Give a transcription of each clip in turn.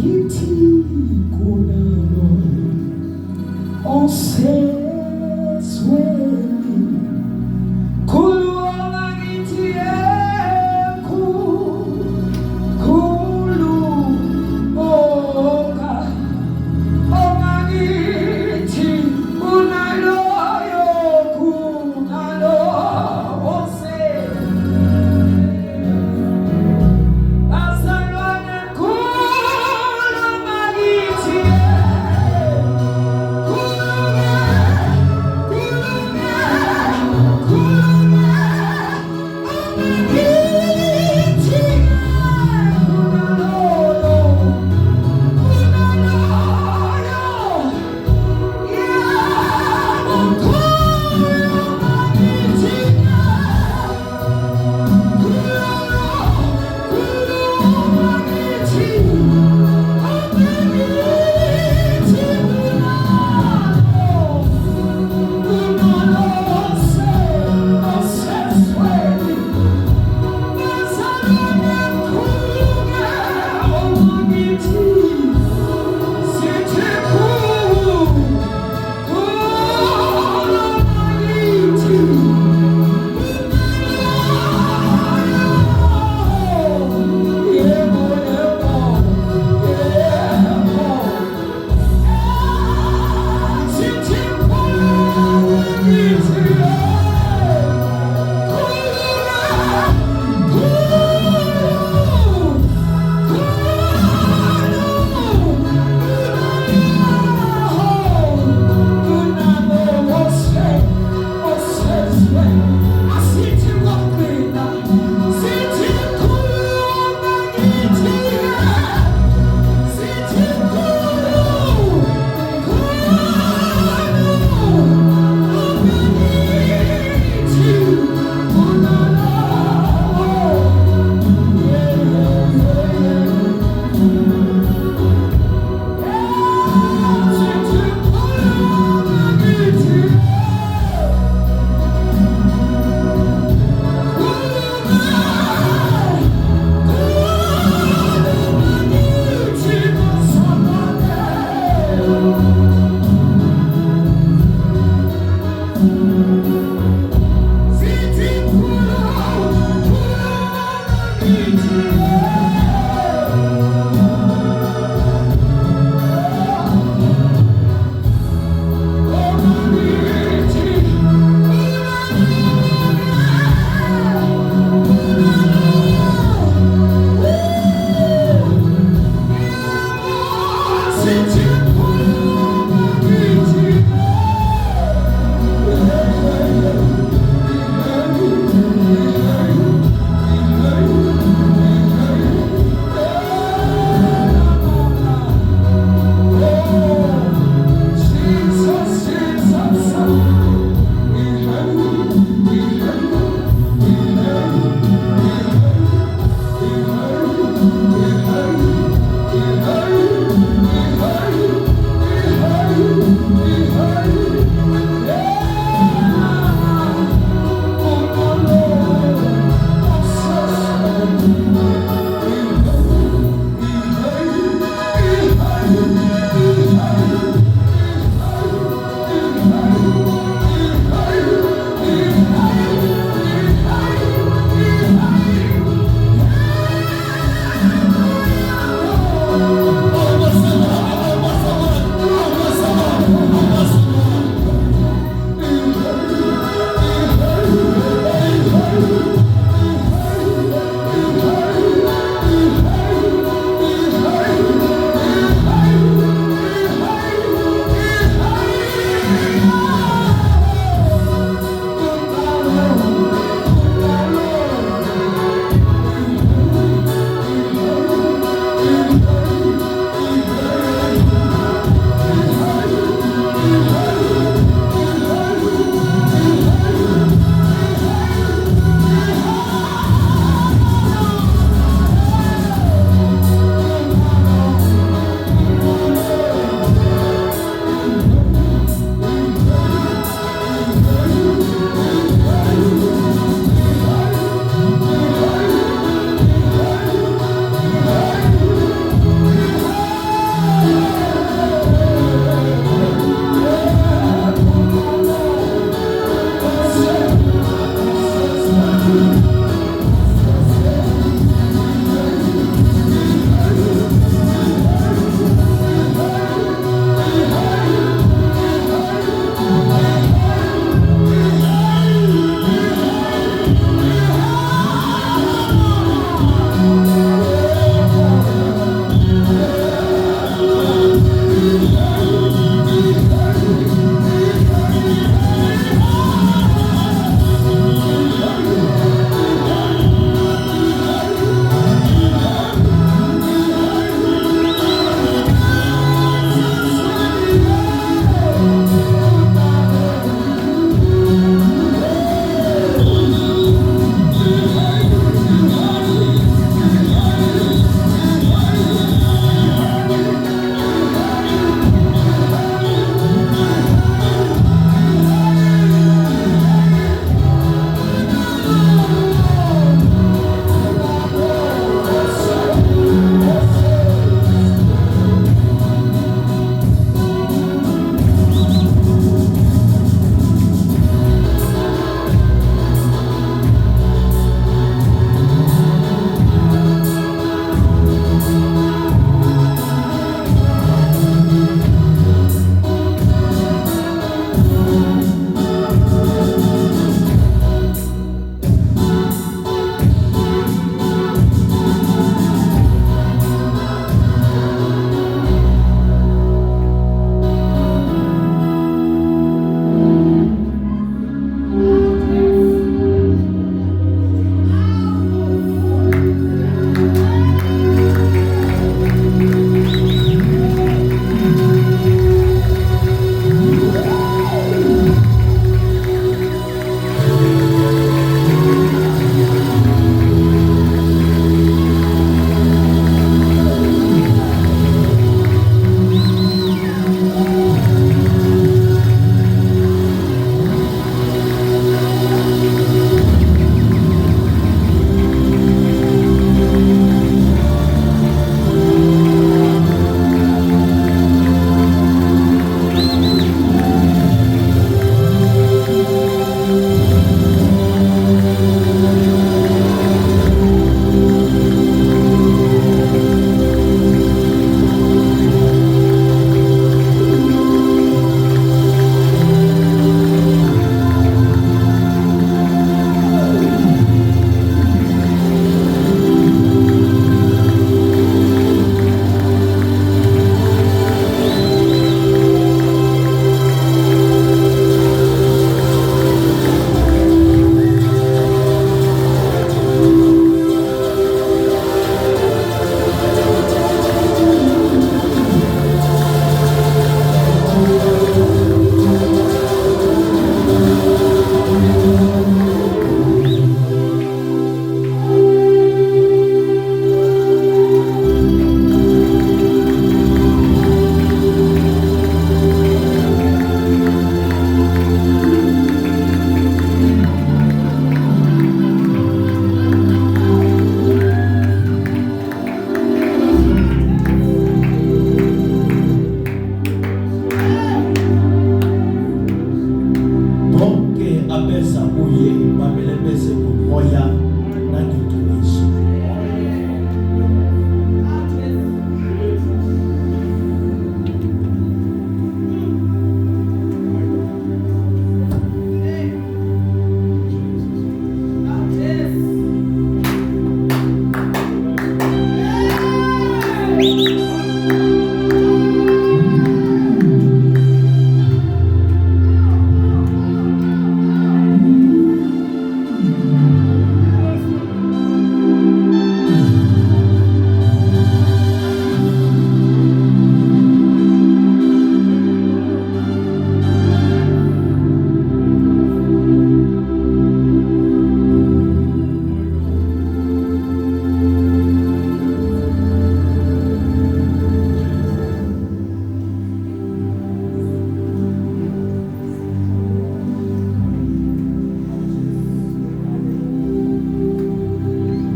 Kiti kunalo osesweni kulunga ngithi khulu onga ngithi kunaloyo kunalo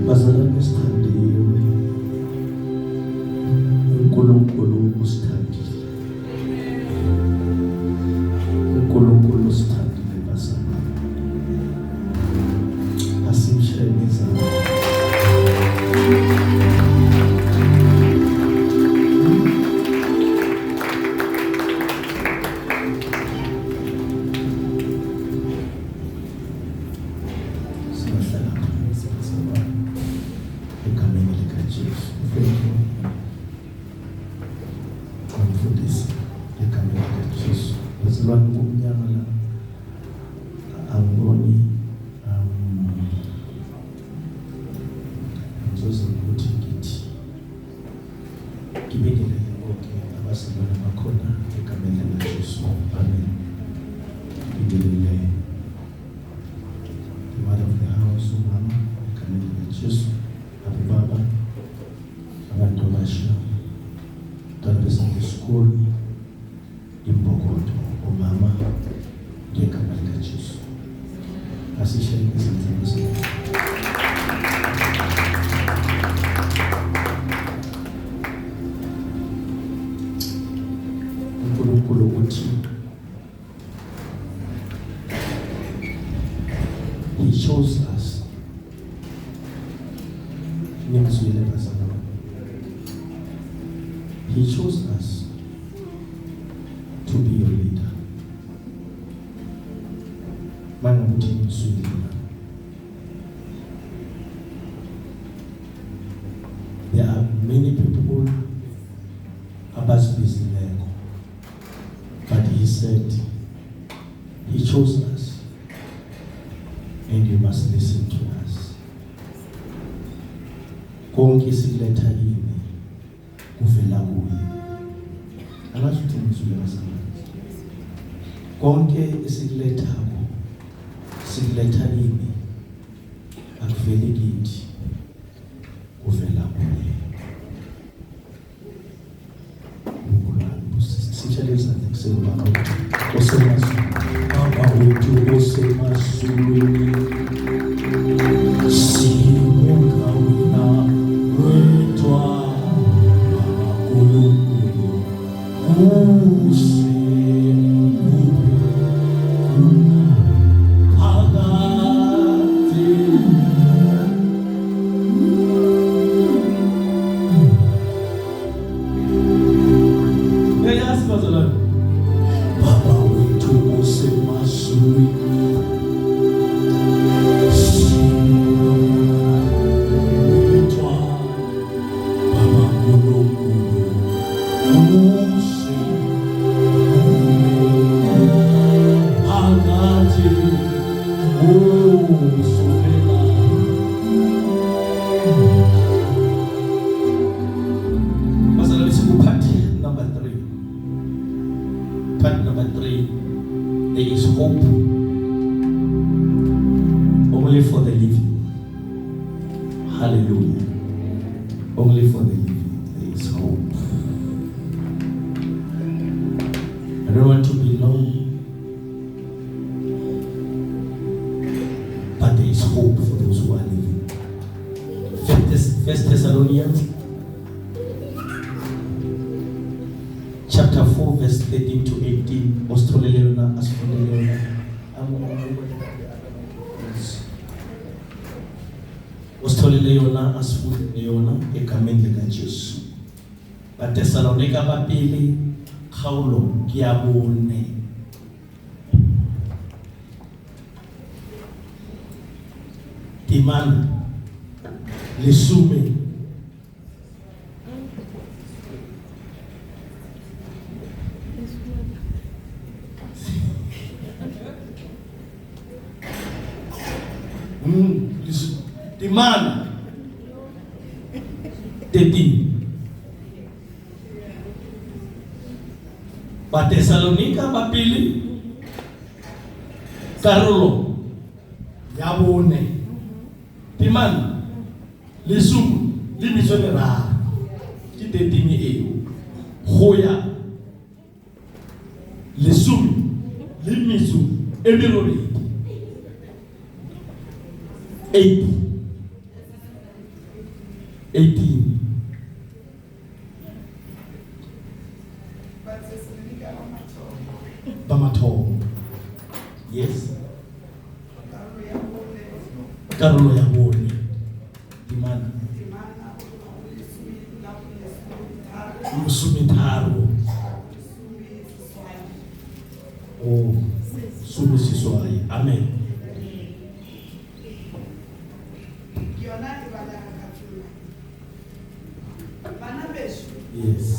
Bazalwane sithandiwe, uNkulunkulu usithandile. uNkulunkulu usithandile bazalwane. Asimshayeni izandla. Mfundisi egameni likaJesu. Bazalwane kumnyama la angiboni ngizozama ukuthi ngithi ngibingelele bonke abazalwane bakhona egameni likaJesu. Amen. Ngibingelele the mother of the house, umama egameni likaJesu, abobaba, abantu abasha, Sunday school, imbokodo, umama, ngegama likaJesu. Asishayeni izandla zabantu. uNkulunkulu uthi He chose us. Nimzwile bazalwane. He chose us to be your leader. Mangabuthi ngizwile. There are many people abazibizileko, but He said He chose us and you must listen to us. Konke sikuletha yini kuvela kuye. Angazi ukuthi ngizwile bazalwane. Konke esikulethako sikuletha yini akuveli kithi, kuvela kuye. Sicheleza kusema osemazulu, Baba wethu osemazulwini, sibonga wena wetwa Baba wetu osemazulwini, Part number 3, there is hope only for the living. Hallelujah. Only for the living there is hope. I don't want to be long, but there is hope for those who are living. First Thessalonians chapter 4 verse 13 to 18. Ostoleleona asfoleleona. Ostoleleona asfoleleona egameni likaJesu. BaThesalonika ababili khaolo kiyabone. Timana lesume Timana 13. Ba Thessalonica ba pele karolo ya bone. Timana lesome le metso e meraro ke 13 eo go ya lesome le metso e merobedi 18. Bamatho. Yes. Karolo ya bone. Timana. Musumitharo. Oh, sumisiswai. Amen. Yes.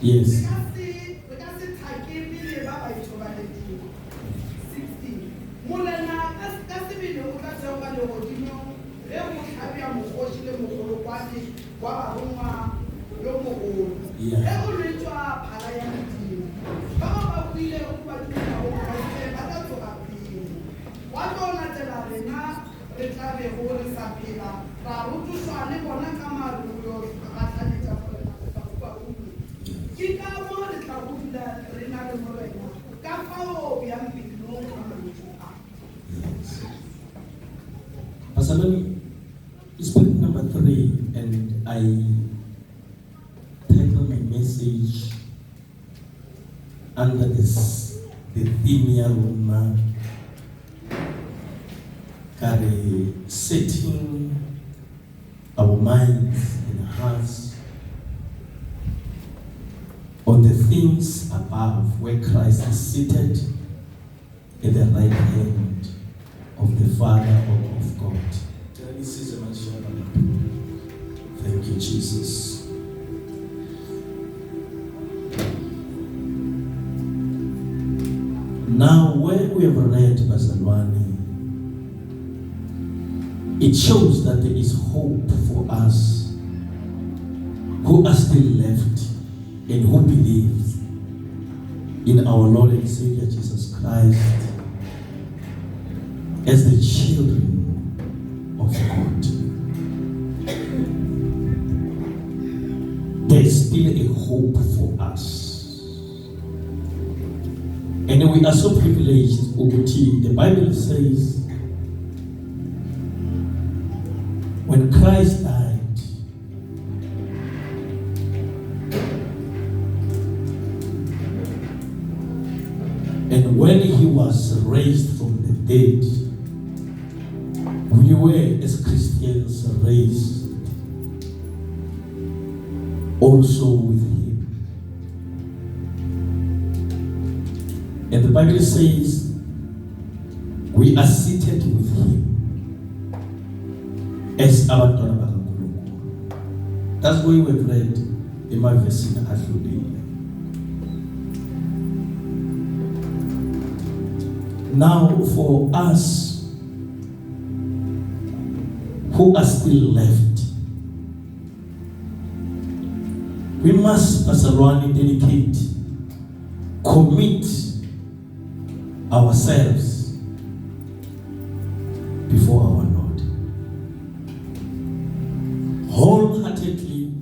Yes. Pastor, let me speak number 3, and I title my message under this the theme carry setting our minds and hearts on the things above, where Christ is seated at the right hand of the Father or of God. Thank you, Jesus. Now, where we have read Basalwani, it shows that there is hope for us who are still left and who believe in our Lord and Savior Jesus Christ as the children of God. There is still a hope for us. And we are so privileged. The Bible says, when Christ died, and when he was raised from the dead, we were as Christians raised also with him. And the Bible says we are seated with him as abantwana bakaNkulunkulu. That's why we've read in my verse in Adludile. Now for us who are still left, we must, Pastor Ronnie, dedicate, commit ourselves before our Lord wholeheartedly,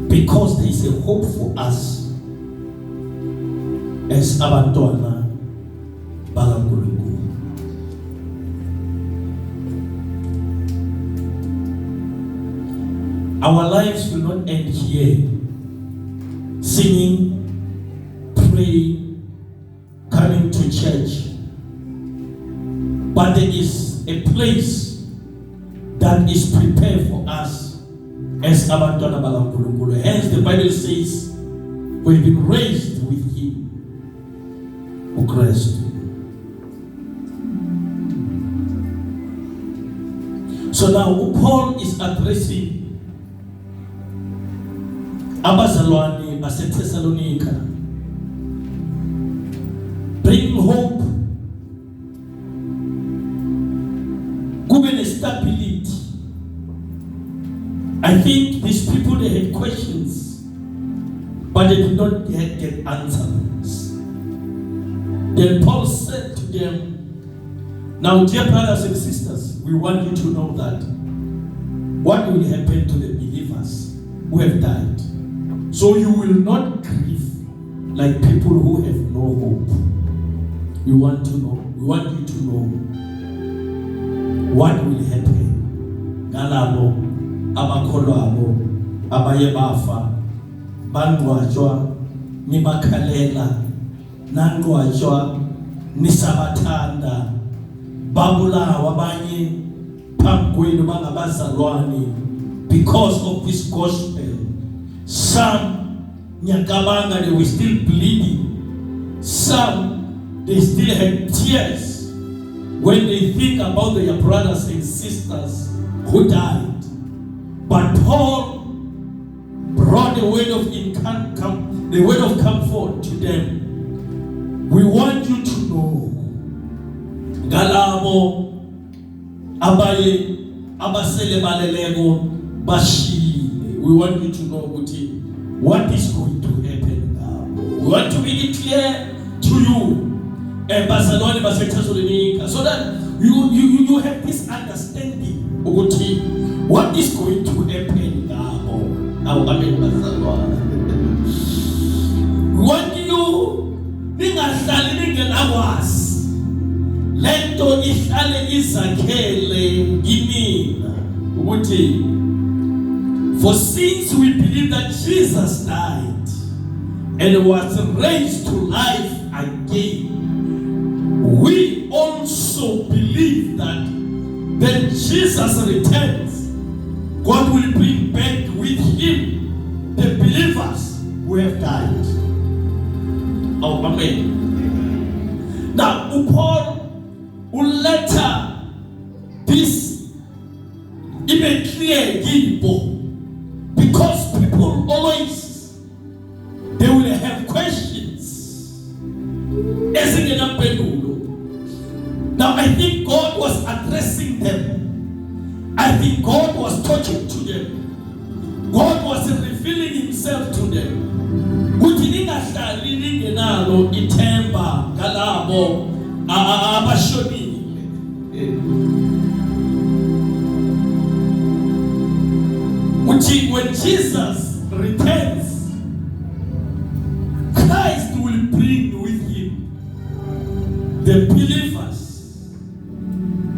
because there is a hope for us as abantwana bakaNkulunkulu. Our lives will not end here singing, praying, but there is a place that is prepared for us as abantwana bakaNkulunkulu. Hence the Bible says we've been raised with him, Christ. So now Paul is addressing abazalwane baseThessalonika, bring hope, kube stability. I think these people, they had questions, but they did not yet get answers. Then Paul said to them, now dear brothers and sisters, we want you to know that what will happen to the believers who have died. So you will not grieve like people who have no hope. We want you to know what will happen. Galabo, abakholwabo, abaye bafa, bangcwatshwa, nibakhalela, nangcwatshwa, nisabathanda, babulawa abanye phambi kwenu bangabazalwane because of this gospel. Some nyakabanga, they were still bleeding. Some, they still had tears when they think about their brothers and sisters who died. But Paul brought the word of comfort to them. We want you to know, galabo abaye abasele balelego bashi. We want you to know what is going to happen now. We want to make it clear to you, so that you have this understanding what is going to happen now. We want you ningahlali ningenawazi lento ihlale izakhele kimina ukuthi, for since we believe that Jesus died and was raised to life again, we also believe that when Jesus returns, God will bring back with him the believers who have died. Oh, amen. Now, Paul will later this even clear people, because people always, they will have questions. Now I think God was addressing them. I think God was talking to them. God was revealing himself to them. Itemba galabo abashoni. When Jesus returns, Christ will bring with him the believers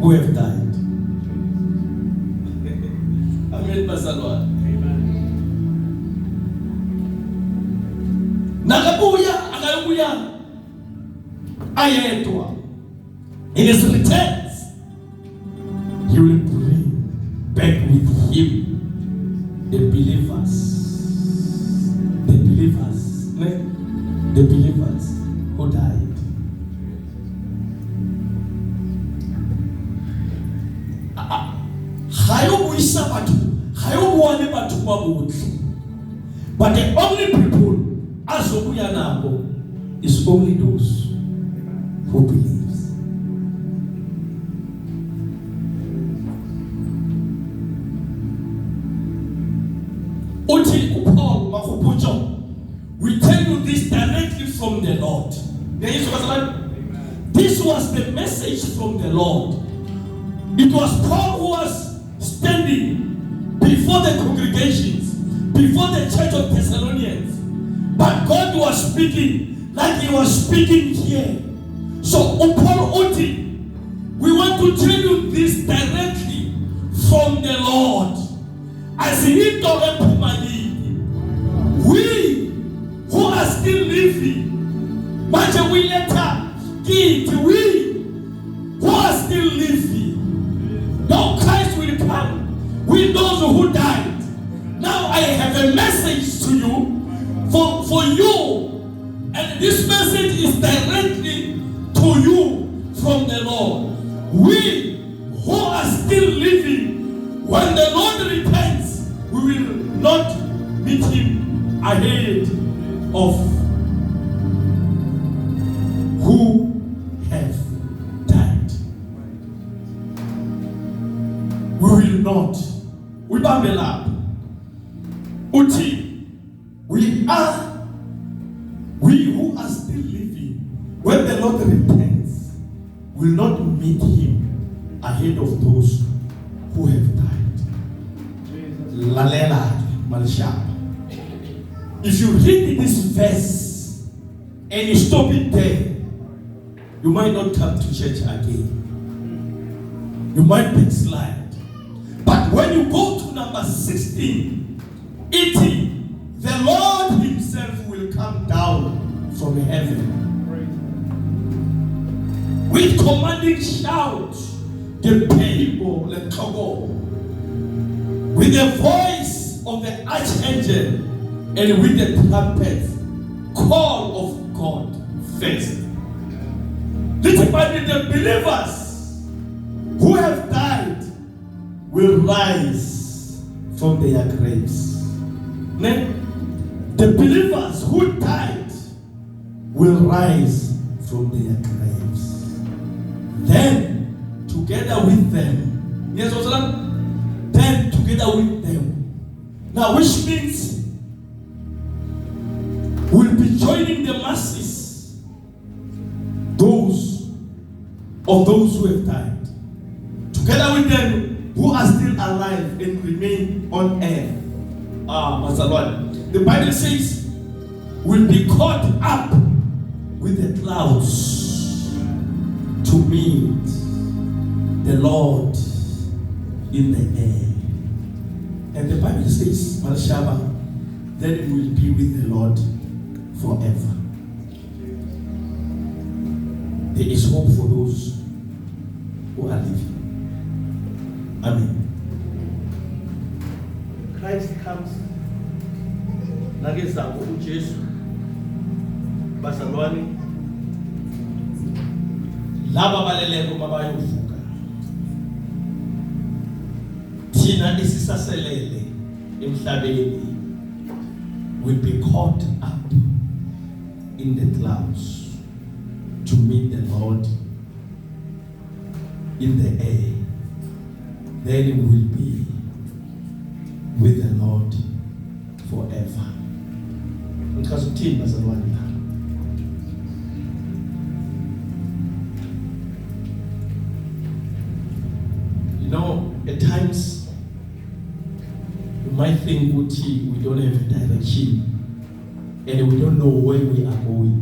who have died. Amen, Basalwa. Nagabuya, agabuya, ayetwa. In his returns, he will bring back with him the believers who died. But the only people is only those who believe. We tell you this directly from the Lord. This was the message from the Lord. It was Paul who was standing before the congregations, before the church of Thessalonians. But God was speaking like he was speaking here. So Paul Uti, we want to tell you this directly from the Lord. As he told we who are still living, but we later we who are still living, died. Now I have a message to you for you. And this message is directly to you from the Lord. We who are still living, when the Lord returns, we will not meet him ahead of who have died. We will not. We babble up. Uti, we who are still living, when the Lord returns, will not meet him ahead of those who have died. Lalela Malshab. If you read this verse and you stop it there, you might not come to church again. You might backslide. But when you go to number 16, 18, the Lord himself will come down from heaven with commanding shout, the people, the trouble, with the voice of the archangel and with the trumpet, call of God first. Literally, the believers who have died will rise from their graves. The believers who died will rise from their graves. Then, together with them, now which means we'll be joining the masses, those who have died, together with them who are still alive and remain on earth. The Bible says we'll be caught up with the clouds to meet the Lord in the air. And the Bible says, Malshaba, then we will be with the Lord forever. There is hope for those who are living. Amen. Christ comes. Nagezabo uJesu bazalwane laba baleleko mabayovuka thina esisaselele emhlabeni will be caught up in the clouds to meet the Lord in the air. Then we will be with the Lord forever. You know, at times you might think we don't have a direction and we don't know where we are going.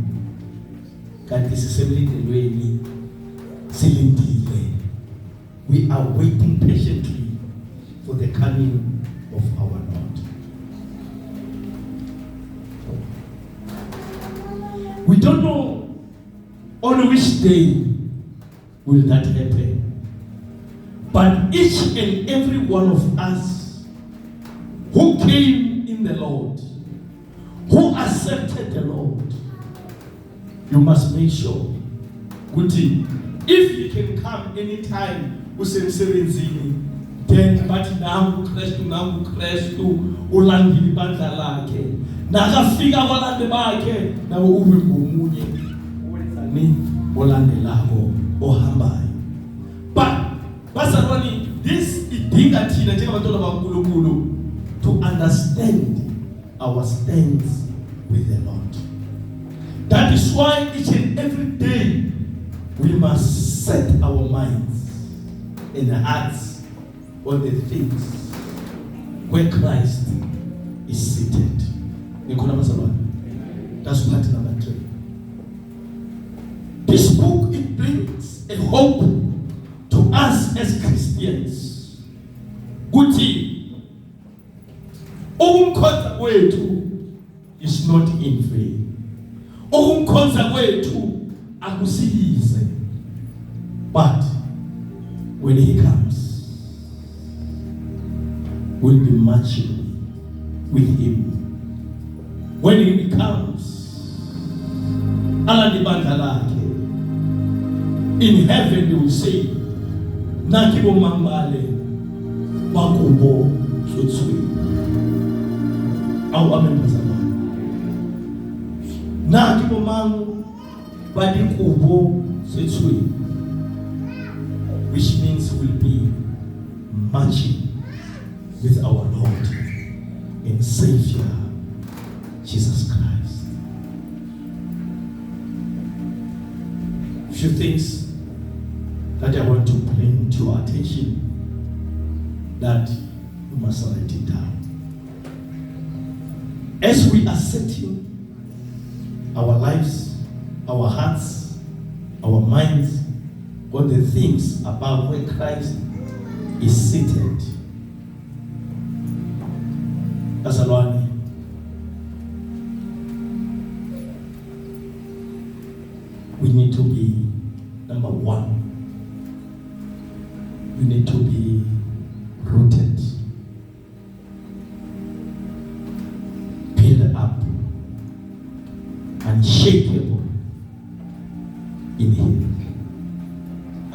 We are waiting patiently for the coming of our Lord. We don't know on which day will that happen. But each and every one of us who came in the Lord, who accepted the Lord, you must make sure, if you can come anytime, then bathi nangu Kristu ulandile ibandla lakhe nakafika abalande bakhe nawe ube ngomunye owenzani olandelako ohambayo. But bazalwane, this idinga thina njengabantwana bakaNkulunkulu to understand our stance with the Lord. That is why each and every day we must set our minds and hearts on the things where Christ is seated. That's part number 3. This book, it brings a hope to us as Christians. Kuti, ukumkhonza kwethu is not in vain. Ukumkhonza kwethu akusiyize. But when he comes, will be marching with him. When he becomes in heaven, they will say, Nakibo Mambale, Bakubo, Chutsui. Our Amen Pasama. Nakibo Mang, Badikubo, Chutsui. Which means we'll be marching with our Lord and Savior, Jesus Christ. A few things that I want to bring to your attention that you must write it down. As we are setting our lives, our hearts, our minds on the things above where Christ is seated. Azalwane, we need to be number one. We need to be rooted, built up, unshakable in Him.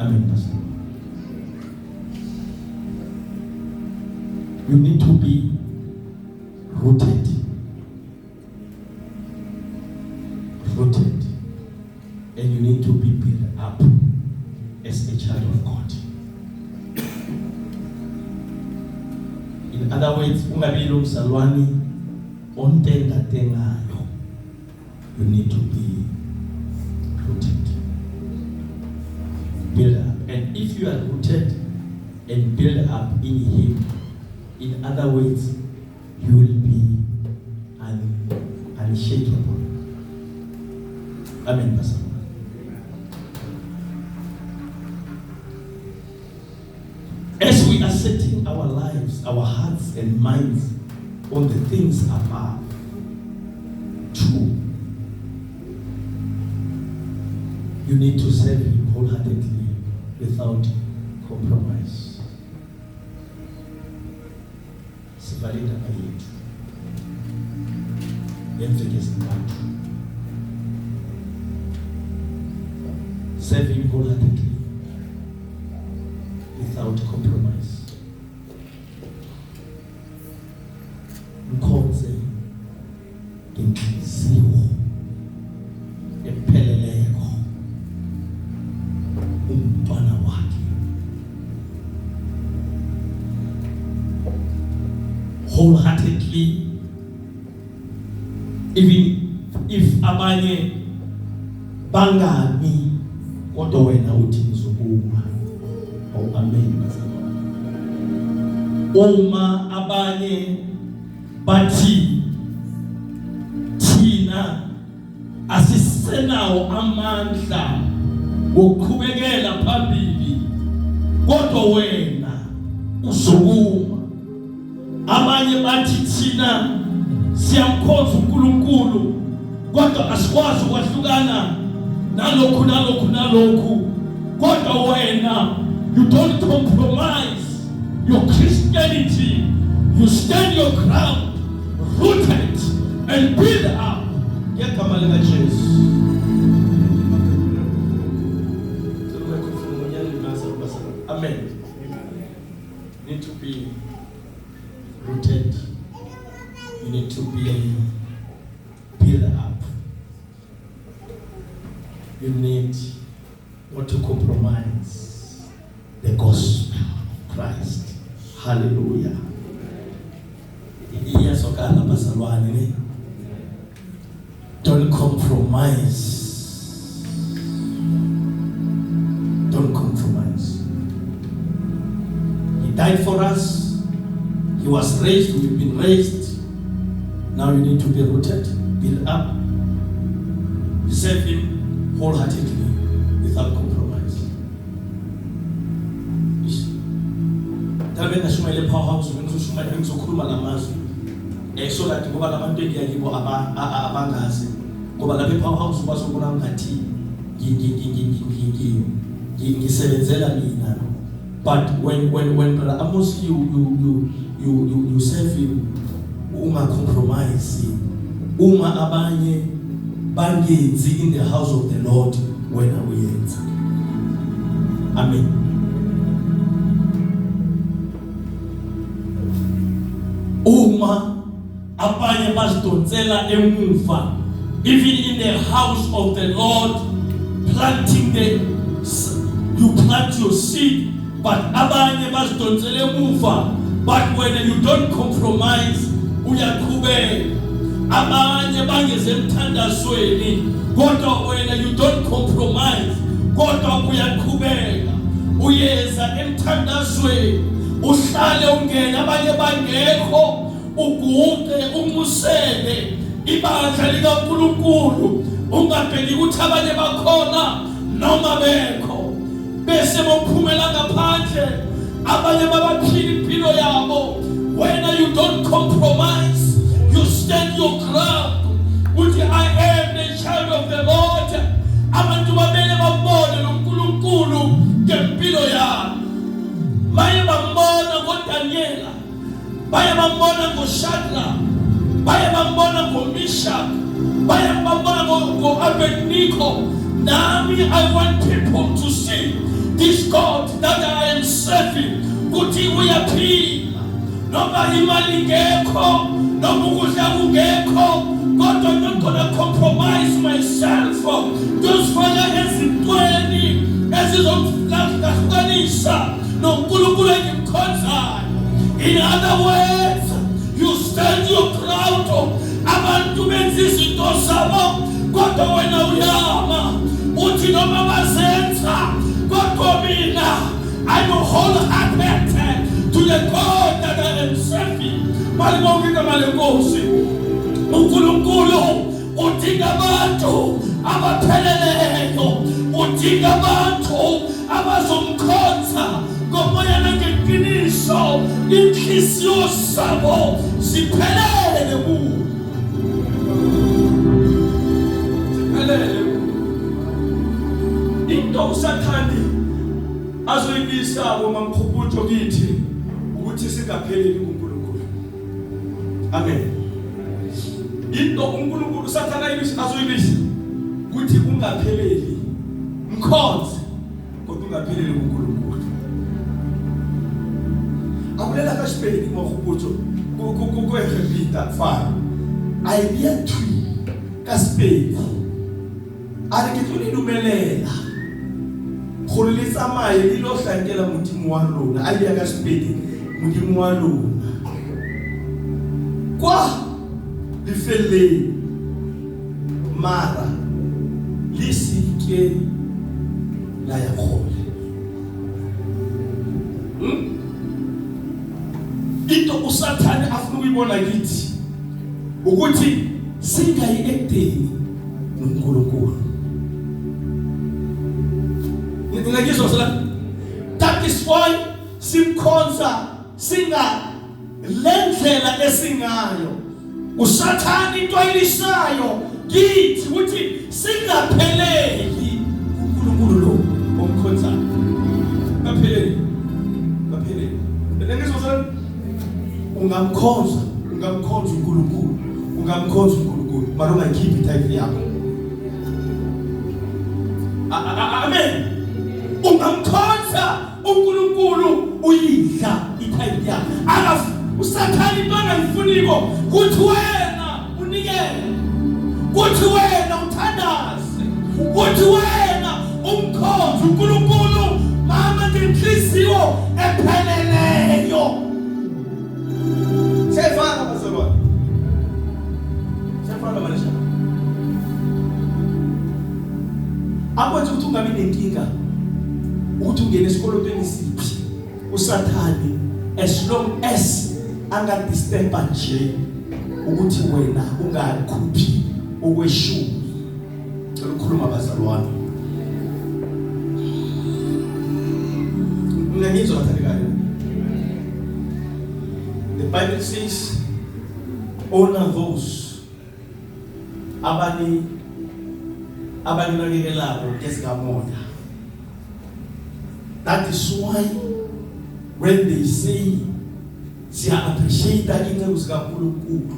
Amen, Pastor. You need to be rooted, and you need to be built up as a child of God. In other words, ungabilo msalwani ontenga tengayo. You need to be rooted, built up, and if you are rooted and built up in Him, in other words, you will be unshakable. Amen, Pastor. As we are setting our lives, our hearts and minds on the things above, true, you need to serve Him wholeheartedly without compromise. Sivalida yetu yemfekezi watu. Serve Him wholeheartedly without compromise. Mkhonze ngenhliziyo epheleleko umntwana wakhe. Wholeheartedly, even if abanye bangami kodwa wena uthi ngizokuma. Oh, amen. Uma abanye bathi thina asisenawo amandla wokuqhubekela phambili kodwa wena uzokuma. Abanye bathi thina siyamkhonza uNkulunkulu kodwa asikwazi ukwahlukana nalokhu kodwa wena you don't compromise your Christianity. You stand your ground, rooted and built up. Amen. You need to be rooted. You need to be built up. You need not to compromise the gospel of Christ. Hallelujah. Don't compromise. Don't compromise. He died for us. He was raised. We've been raised. Now you need to be rooted, built up, serve Him wholeheartedly without compromise. Talvez shumele powerhouse ngizoshumayela ngizokhuluma namazwi so that ngoba labantu engiyakibo abangazi ngoba lapha powerhouse bazobona ngathi ngisebenzela mina But when Brother Amos, you serve him, compromise, abanye bangenzi in the house of the Lord when uyenza. Amen. Abanye basidonsela emuva, even in the house of the Lord, you plant your seed, but abanye basidonsela emuva. But when you don't compromise, uyaqhubeka. Abanye bangeze emthandazweni, kodwa when you don't compromise, kodwa uyaqhubeka. Uyeza emthandazweni, uhlale ungena abanye bangekho. Ugude umusele ibandla likaNkulunkulu, ungabheki ukuthi abanye bakhona noma bekho, bese bophumela ngaphandle abanye babaphila impilo yabo. When you don't compromise, you stand your ground ukuthi I am the child of the Lord. Abantu babele babone uNkulunkulu ngempilo yabo. Baye bambona ngoDaniela, baye bambona ngoShadrach, baye bambona ngoMeshach, baye bambona ngoAbednego. Nami I want people to see this God that I am serving. Kuti uyaphila noma imali ngekho noma ukudla kungekho, God, I'm not gonna compromise myself. Those fire ezintweni ezizongihlukanisa noNkulunkulu engimkhonzayo. In other words, you stand your ground. Abantu benza izinto zabo, kodwa wena uyama uthi noma bazenza, kodwa mina I'm wholehearted to the God that I am serving. Malibongile malenkosi, uNkulunkulu udinga abantu abapheleleyo, udinga abantu abazomkhonza ngomoya nangeqiniso, inhliziyo zabo ziphelele kuye. Into usathandi azoyibisa ngomamkhuphuto kithi ukuthi singapheleli kuNkulunkulu. Amen. Into uNkulunkulu usathanda azoyibisa ukuthi ungapheleli, mkhonze kodwa ungapheleli kuNkulunkulu. Akulela kaSpedi ngomkhuphuto kuHebrew 5. Idea 3 kaSpedi ari ke tlo dumelela gore le tsamaye le lo hlankela modimo wa lona. A dia ka Sepedi modimo wa lona kwa lefelle mara le sike la ya khole. Into usathane afuna ukuyibona kithi ukuthi singayi ekudeni noNkulunkulu. That is why simkhonza singa lendlela esingayo. Usathane into ayilisayo kithi ukuthi singapheleli uNkulunkulu lo omkhonza. Ngapheleli ngizosala ungamkhonza uNkulunkulu, mara ungakhiphi itithe yakho. Amen. Ungamkhonza uNkulunkulu uyidla itithe yakho. Akafu usathane into angayifuniko ukuthi wena unikele, ukuthi wena uthandaze, ukuthi wena umkhonze uNkulunkulu mama ngenhliziyo epheleleyo. Sefana bazalwane, sefana manisha. Akwenza ukuthi ungabi nenkinga ukuthi ungene esikolotweni siphi usathane, as long as angadisturba nje ukuthi wena ungakhuphi okweshumi. Ukukhuluma bazalwane, ngiyizwa bathandekayo. The Bible says, honor those abaninakekelayo ngezikamoya. That is why when they say siya appreciate inceku zikaNkulunkulu,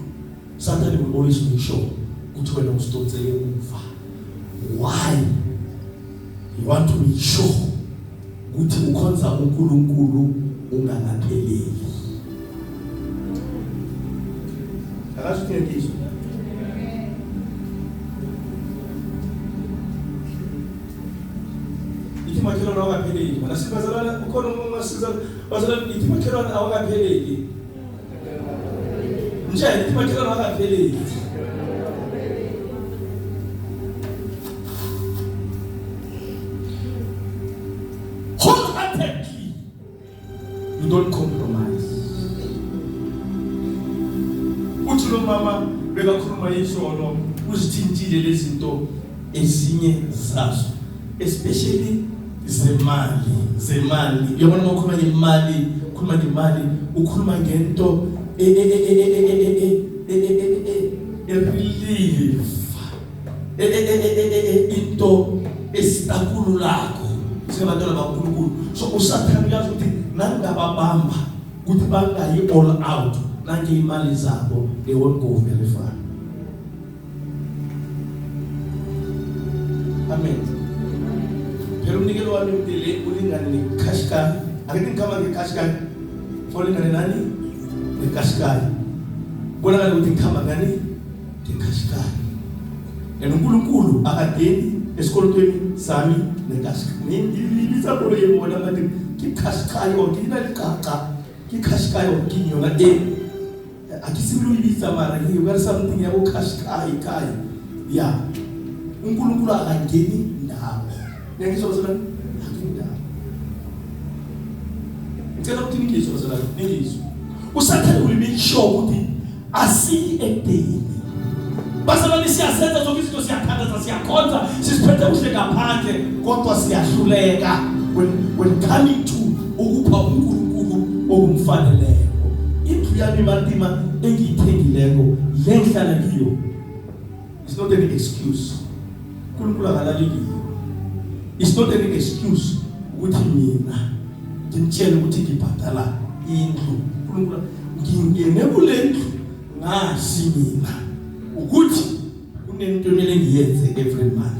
Satan will always make sure ukuthi wena usitonsele umva. Why? You want to make sure ukuthi ukhonza uNkulunkulu ungangapheleli. Akasho ngizwe. Ithi makhelwane awakapheleli. Mana sibazalana ukhona umuntu ngasiza bazalana ithi makhelwane awakapheleli. Nje ithi makhelwane awakapheleli. Wholeheartedly, you don't compromise. Uthi lo mama bekakhuluma isono uzithintile lezinto ezinye zazo, especially zemali. Yabona ngokhuluma ngemali, ukhuluma ngemali, ukhuluma ngento relief, into esitakulu lakho singabantwana baNkulunkulu. So uSathane uyazi ukuthi nangababamba ukuthi bangayi all out nange imali zabo, they won't go very far. Amen. Pero umnikelo wami umdele ulingana neKashkai. Akithi ngikama ngeKashkai. Folingana nani? NeKashkai. Bona ukuthi ngikama ngani? NeKashkai. uNkulunkulu akadeni esikolotweni sami neKashkai. Ngibiza bolo yebona ngathi ngiKashkai okina liqaqa. NgiKashkai okinyona akisiluyibiza mara you got something yabo Kashkai kai. Yeah. uNkulunkulu akangeni ndawo. Ngiyizozela akini ndawo. Ngicela ukuthi ngizozela ngizwe. uSathane will make sure ukuthi asiyi ekudeni. Bazalwane siyasenza zonke izinto siyakhathaza siyakhonza sisiphethe kuhle ngaphandle kodwa siyahluleka when coming to ukupha uNkulunkulu okumfaneleyo. Indlu yami Matima engiyithengileko lenhlala kiyo is not an excuse. uNkulunkulu akalaleli. It's not an excuse ukuthi mina ngimtshela ukuthi ngibhadala indlu. uNkulunkulu ngingene kule ndlu ngasi mina ukuthi kunento emele ngiyenze every month.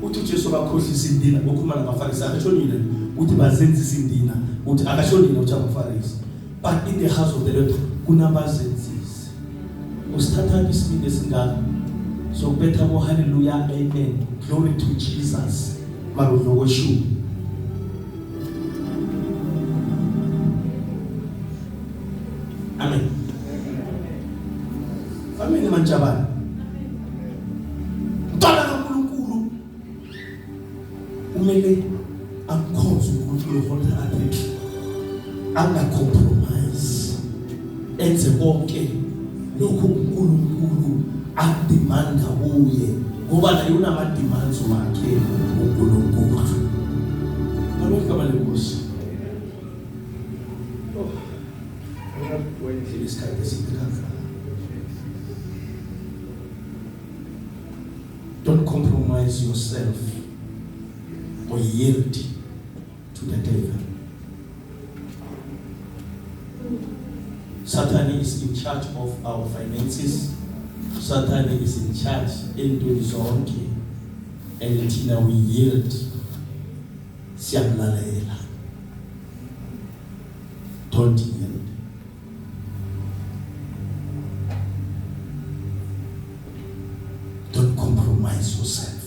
Uthi uJesu bakhohlisa indina ngokhuluma nabaFarisi akashonile uthi bazenza isindina uthi akashonile uthi abaFarisi. But in the house of the Lord kunabazenzisi. Usithatha isibindi esingaka so betha bo hallelujah amen glory to Jesus marudlokweshu. Amen. Amen manjabani. Mntwana kaNkulunkulu umele akhonze uNkulunkulu wholeheartedly. Angacompromise. Enze konke lokhu uNkulunkulu ademanda kuye ngoba naye unama-demands wakhe uNkulunkulu. Balokhu kabalenkosi. Don't compromise yourself or yield to the devil. Satan is in charge of our finances. Satan is in charge entweni zonke. And thina we yield. Siyamlalela. Don't yield. Don't compromise yourself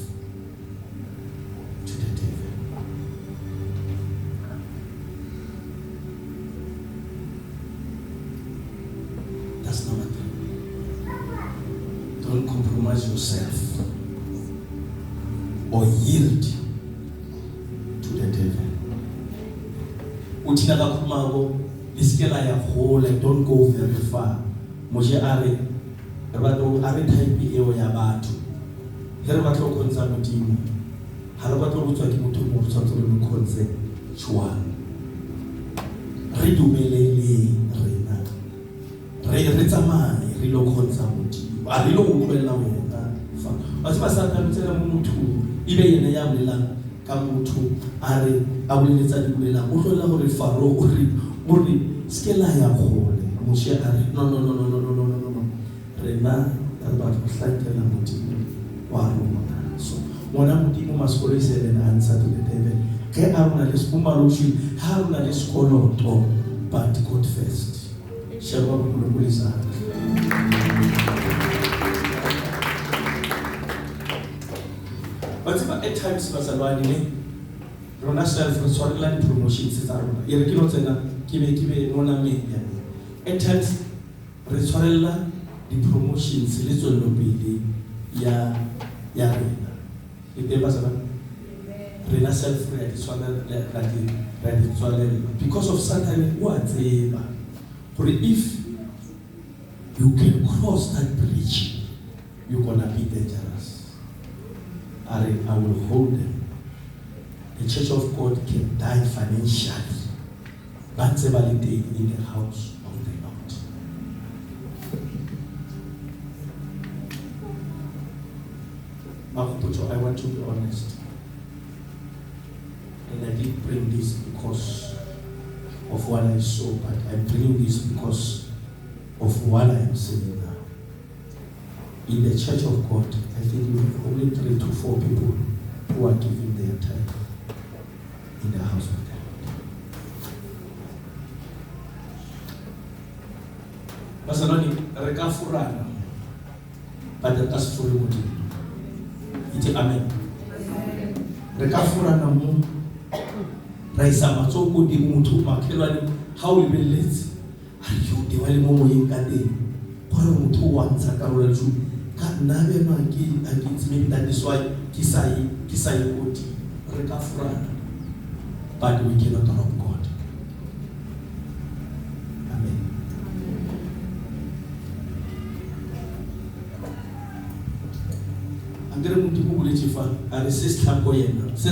to the devil. That's number 3. Don't compromise yourself or yield to the devil. Utina kakhulumako isikela ya whole, don't go very far. Moshe are abantu are type eo ya batho. Here batho go konza modimo. Ha re batho go tswa ke motho mo tshwantse le mkhonze jwang. Re dumelele rena. Re tsamaye re lo khonza modimo. A re lo utlwela wena fa. Ba se ba sa tla tsela mo motho ibe yena ya bolela ka motho a re a boleletsa dibulela o tloela gore Faro o re skela ya gole Moshe a re no rena re ba go hlakela modimo wa rona so mona modimo maskolo e 7 answer to the devil ke a rona le skumaloshi ha rona le skoloto but God first sheba go lisa but at times bazalwane ne rona self re tshwarela di promotions tsa rona e re ke no tsena ke be mona me at times re tshwarela di promotions le tswello pele ya rena e be bazalwane rena self re di tshwarela because of Satan who are tseba for if you can cross that bridge you're gonna be dangerous. I will hold them. The Church of God can die financially, but it's validated in the house of the Lord. Makupucho, I want to be honest. And I didn't bring this because of what I saw, but I'm bringing this because of what I am saying now. In the Church of God, I think we have only 3 to 4 people who are giving their time in the house of the Lord. Bazalwane reka furana but re ka se fure modimo. Ite amen. Reka furana mo ra isa matsoko di motho makhelwane ha o lebeletse a yo de wa le mo moyeng ka teng gore motho wa ntsa ka rola ju nabe no against maybe that is why kisai oti reka furana but we cannot rob God. Amen. Andere modimo bole tsefa a re se tlhako yena se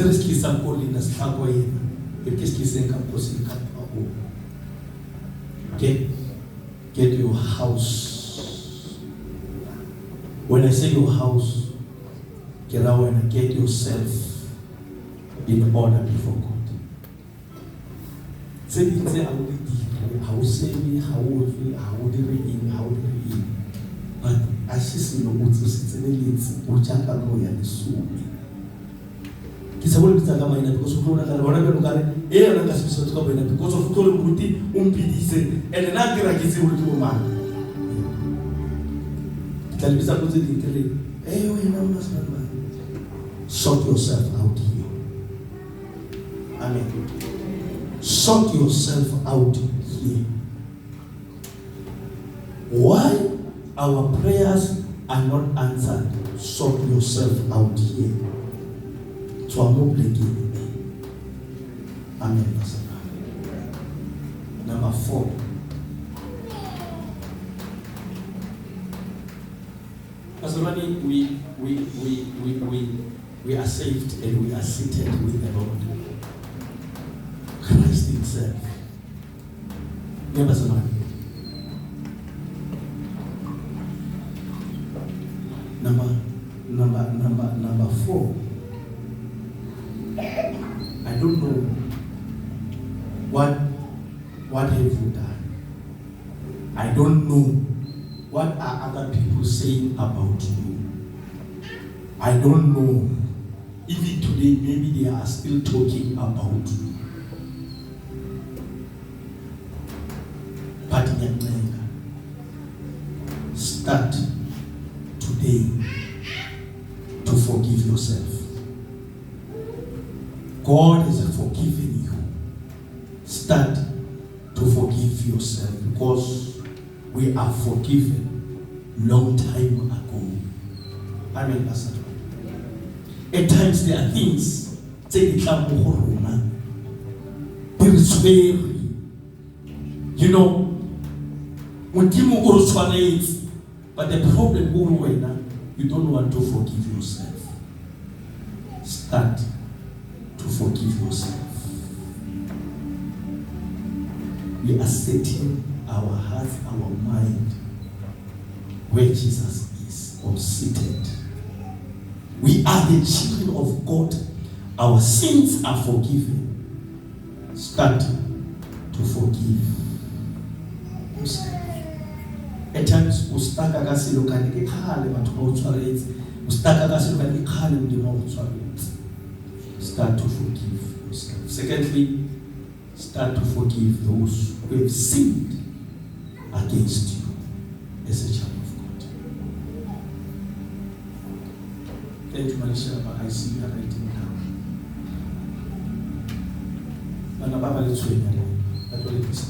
re skisa ko lena se tlhako yena ke skiseng ka go se ka go get your house. When I say your house, get yourself in order before God. Say but I see no good to sit in the Uchaka Roya the Sumi. It's a word that I because of whatever because of Toluti, and another is able to man. Sort yourself out here. Amen. Sort yourself out here. Why our prayers are not answered? Sort yourself out here. To a more Amen. Number 4. We are saved and we are seated with the Lord. Christ himself. Number 4. I don't know what have you done. I don't know what are other people saying about you. I don't know. Even today, maybe they are still talking about you. But start today to forgive yourself. God has forgiven you. Start to forgive yourself because we are forgiven long time ago. Amen, Pastor. At times there are things there is very, you know, but the problem you don't want to forgive yourself. Start to forgive yourself. We are setting our hearts, our mind where Jesus is, or seated. We are the children of God. Our sins are forgiven. Start to forgive yourself. At times, ustaka kasilo kanike khale batho ba utshwaretse. Ustaka kasilo kanike khale modimo ba utshwaretse. Start to forgive yourself. Secondly, start to forgive those who have sinned against you as a child of God. Thank you, Manisha. I see you are writing down. Baba, let's wait. That's what it is.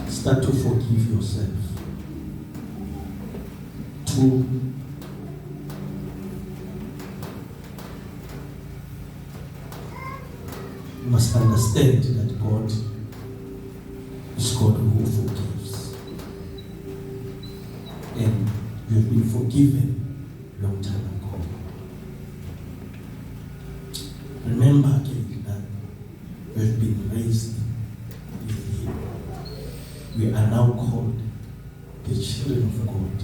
Start to forgive yourself. 2, you must understand that God is God who forgives. And you have been forgiven long time ago. Remember again that we have been raised with Him. We are now called the children of God.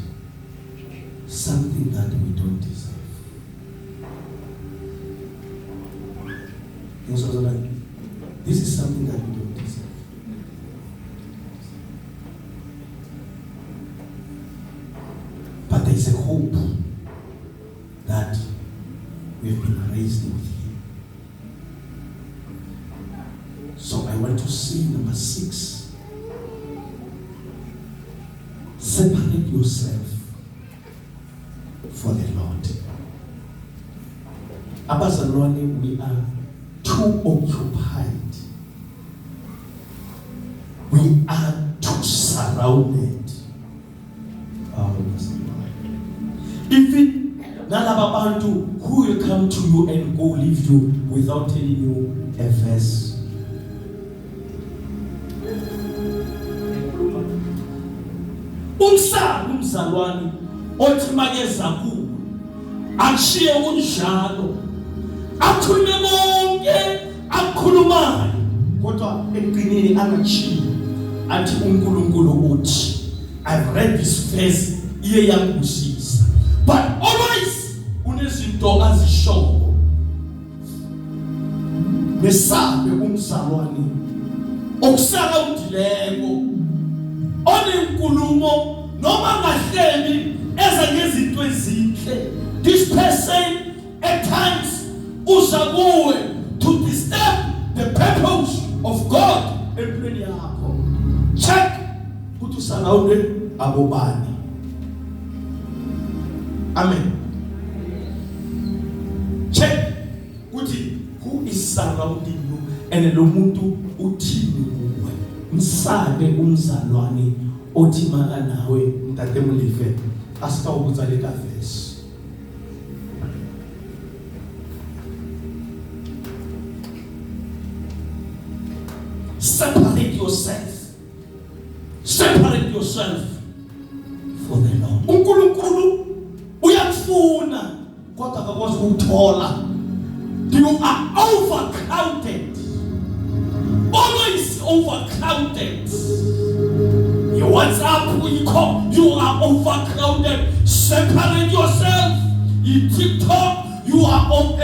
Something that we don't deserve. This is something that we don't deserve. But there is a hope that we have been raised with Him. So I want to see number 6. Separate yourself for the Lord. Abazalwane, we are too occupied. We are too surrounded. Even Nalababantu who will come to you and go leave you without telling you a verse. Umzalwane othi makeza kuwe akushiye unjalo akhulume bonke akukhulumayo kodwa ekugcineni angachiyi athi uNkulunkulu uthi I've read this verse iye yangibusisa but always unezinto azishoyo besabe umzalwane okusaka udileko onenkulumo noma ngahleli eza ngezinto ezinhle. This person at times uza kuwe to disturb the purpose of God empilweni yakho. Check ukuthi usurrounded abobani. Amen. Check ukuthi who is surrounding you and lo muntu uthini kuwe. Msabe umzalwane othi maka nawe mtate mulive asika ukutsa le ka verse. Separate yourself. Separate yourself for the Lord. uNkulunkulu uyakufuna kodwa akakwazi ukuthola. You are overcrowded. Always overcrowded. Your WhatsApp, you call, you are overcrowded. Separate yourself. You TikTok, you are on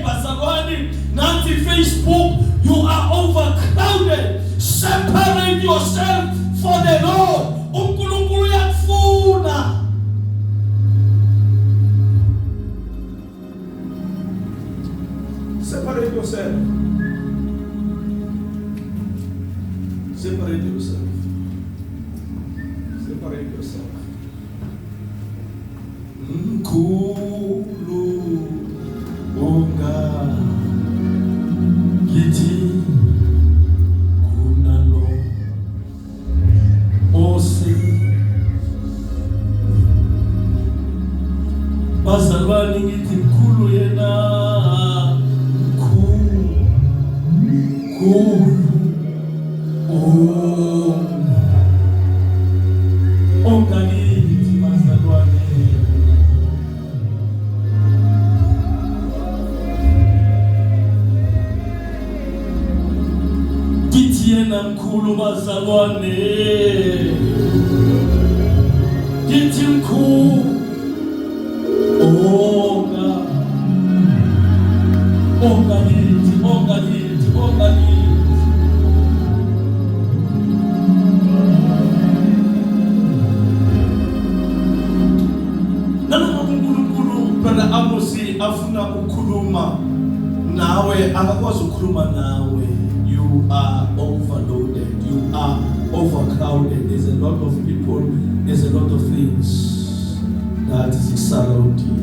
Bazalwane, Nanti Facebook, you are overcrowded. Separate yourself for the Lord. uNkulunkulu yakufuna. Separate yourself. Separate yourself. Separate yourself. Mkhulu onga kiti kunalo osi bazalwane ngithi mkhulu yena mkhulu bazalwane Ngithi mkhulu. Oh God. Oh God, oh God, oh God. Brother Amosi afuna ukukhuluma nawe akakwazi ukukhuluma nawe. You are overloaded, you are overcrowded. There's a lot of people, there's a lot of things that is surrounding you.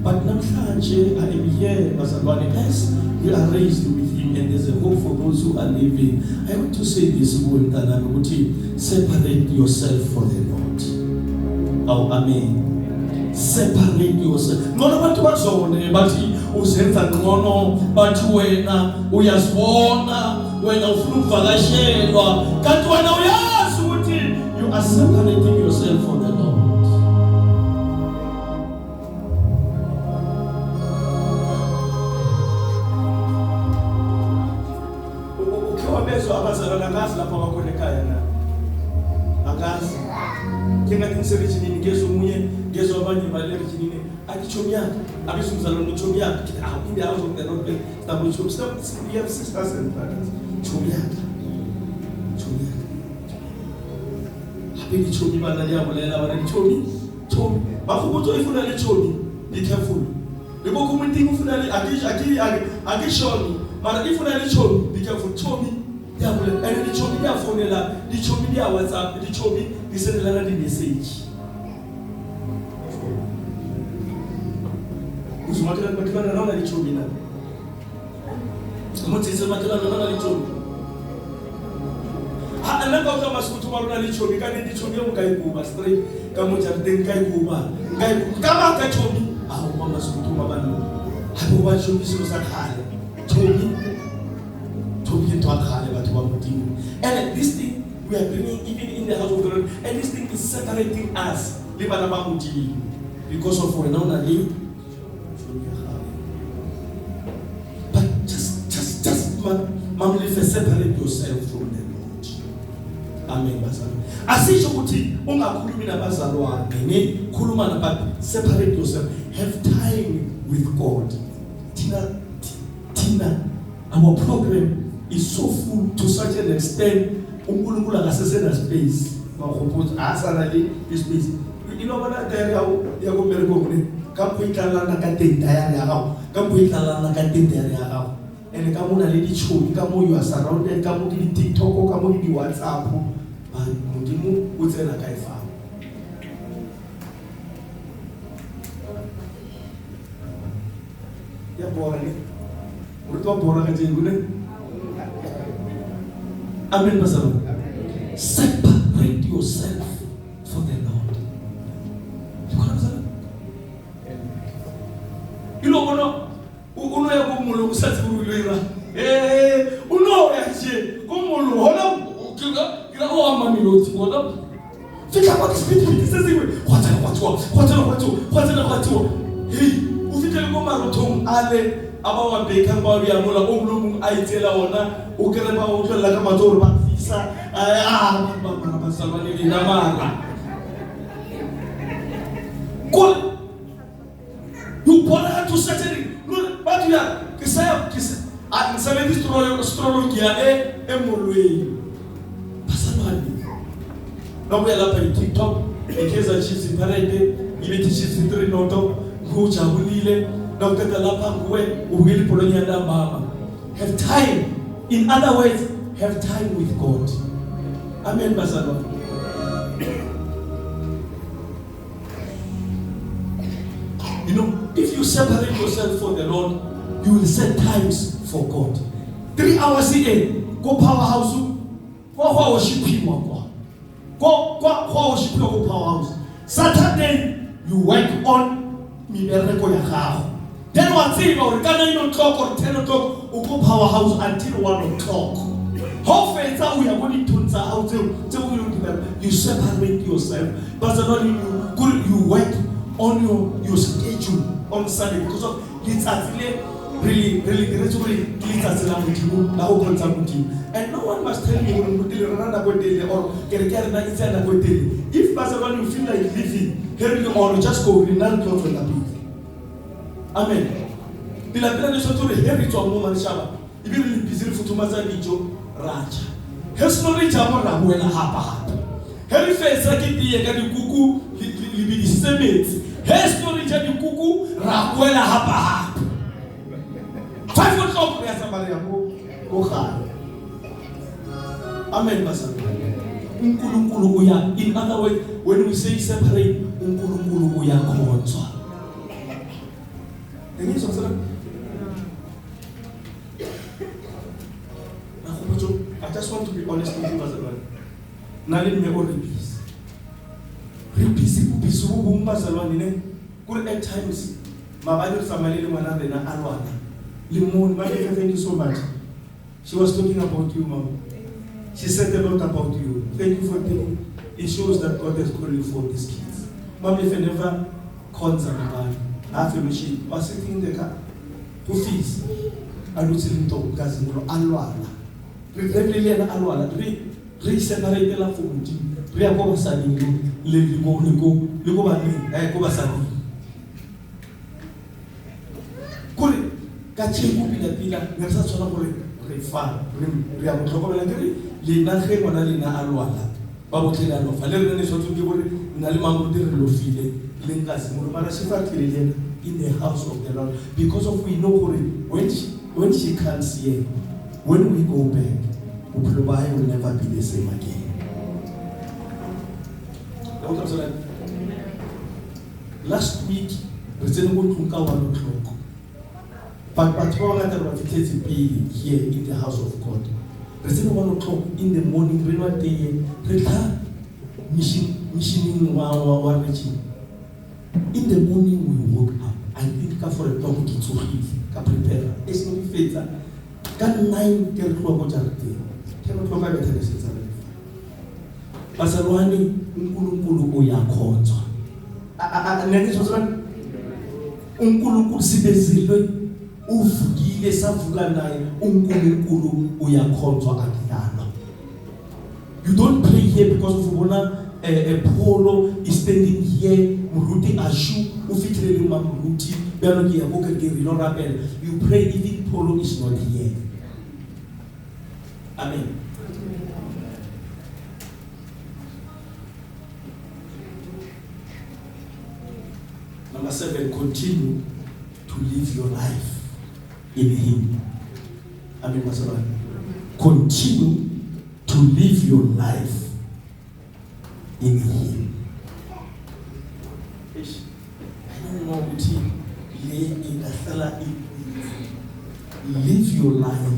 But namhlanje I am here bazalwane, as we are raised with him and there's a hope for those who are living. I want to say this word mntanami ukuthi separate yourself for the Lord. Oh amen. Separate yourself. Ngcono abantu bazone bathi uzenza ngcono, bathi wena uyazibona, wena ufuna ukuvakashelwa, kanti wena uyazi ukuthi you are separating yourself for the Lord. Ukiwabezwa abazalwana ngazi lapha bakhona ekhaya na. Akazi. Kingathi ngisebenza nini ngezo munye ngezo abanye balele nini akichomyaka abisumzalwana nochomyaka in the house of the Lord double chom stop we have 6,000 brothers chomyaka happy chomi bana yabo lela bana chomi bakhubuto ifuna le chomi be careful bebo kumuntu ufuna le akishoni mara ifuna le chomi be careful chomi yabo and the chomi ya phone la the chomi ya WhatsApp the chomi isendela na message usumatela bakana naona lichomi na umutse matela naona lichomi ananga kama sikutuma runa lichomi kani lichomi ungaikuba straight kama jardin kaikuba kama kachomi au mama sikutuma bana hapo wachomi sio sakale chomi to akale watu wa mtimu. And this thing we are bringing even in the house of God, and this thing is separating us because of when on live. But just mamli separate yourself from the Lord. Amen. Asisho kuti ungakhulumi nabazalwane ne khuluma nabantu, separate yourself, have time with God. Tina our program is so full to such an extent uNkulunkulu akasesena space bakuphuza asalali ispace inobona tayari yako mereko ngene kampuyitlalana ka tenta ya gago kampuyitlalana ka tenta ya gago ene ka mona le ditšhomi ka mo you are surrounded ka mo di TikTok ka mo di WhatsApp ba modimo o tsena ka efa ya bora ni o to bora ka jengune. Amen, Pastor. Separate yourself for the Lord. You know, uno ya kumulu usati uruira. Uno ya je kumulu hola kila o mami loti hola. Fika kwa kispiti sasa hivi. Watu. Hey, ufike ngoma rotom ale abawa beka ngwa ya mola umlumu aitela ona ukereba uthola kama toro bafisa baba basalwane linamara kol you pona to setting but ya kisa ngisabe astrology ya emolweni basalwane nobuya lapha iTikTok ekeza chiefs parade ibithi chiefs 3 noto kujabulile nokuthatha lapha kuwe ubukeli polonya da mama. Have time. In other words, have time with God. Amen, Basalo. You know, if you separate yourself for the Lord, you will set times for God. 3 hours a day. Go powerhouse. Go worship him. Go worship your powerhouse. Saturday, you work on mibereko ya gago. Then what's it about? Can you talk or 10 o'clock or go powerhouse until 1 o'clock? How far we are going to out you separate yourself. But you work on your schedule on Sunday because of it's actually really great to clean us in now and no one must tell me or if Pastor you feel like living here or just go in non clothes on the beat. Amen. Bila ni soto here to amo manishaba. Ibili bizili futumaza bijo raja. Hesno richa mo na buena hapa. Heri fesa kiti kadi kuku libidi semet. Hesno richa di kuku rabuela hapa. 5 o'clock ya sabari yako koha. Amen Pastor. Unkulunkulu uya. In other words, when we say separate, unkulunkulu uya konzwa. Ini saudara. I just want to be honest with you, Pastor. Nali me all repeats. Repeats ubu Pastor ne. Good at times. Mabali family le mwana na alwana. Limon, thank you so much. She was talking about you, Mom. She said a lot about you. Thank you for taking. It shows that God has called you for these kids. Mom, if you never concerned about half a machine, was sitting in the car. Who feels? I don't see him talk, Gazino, Alwana. Really, Alwana. Separate the love for me. Reapo Sadi, Ligo, Kachi bila bila ngasa sona kore refa ria motoko bela ngiri lina khe mona lina alwala babo tlela no fale re ne sotu ke bore na le mangu dire lo file lenga se mo mara sifa tlile in the house of the Lord because of we know when she can't see it, when we go back Uprobai will never be the same again. Last week President Mutunka 1 o'clock. But here in the house of God. President 1 o'clock in the morning, in the morning we woke up. I think for a talk to prepare. It's not faith. Can 9 10 o'clock 10 o'clock I better say Pasarwani unkulunkulu uyakhonzwa. Unkulunkulu sibezilwe uvukile savuka naye unkulunkulu uyakhonzwa akudala. You don't pray here because of ubona Polo is standing here Muruti Ashu ufitrele Muruti beloki yaboke gerilo rabel. You pray even Polo is not here. Amen. Number 7, continue to live your life in Him. Amen, Pastor. Continue to live your life in Him. I don't know what live your life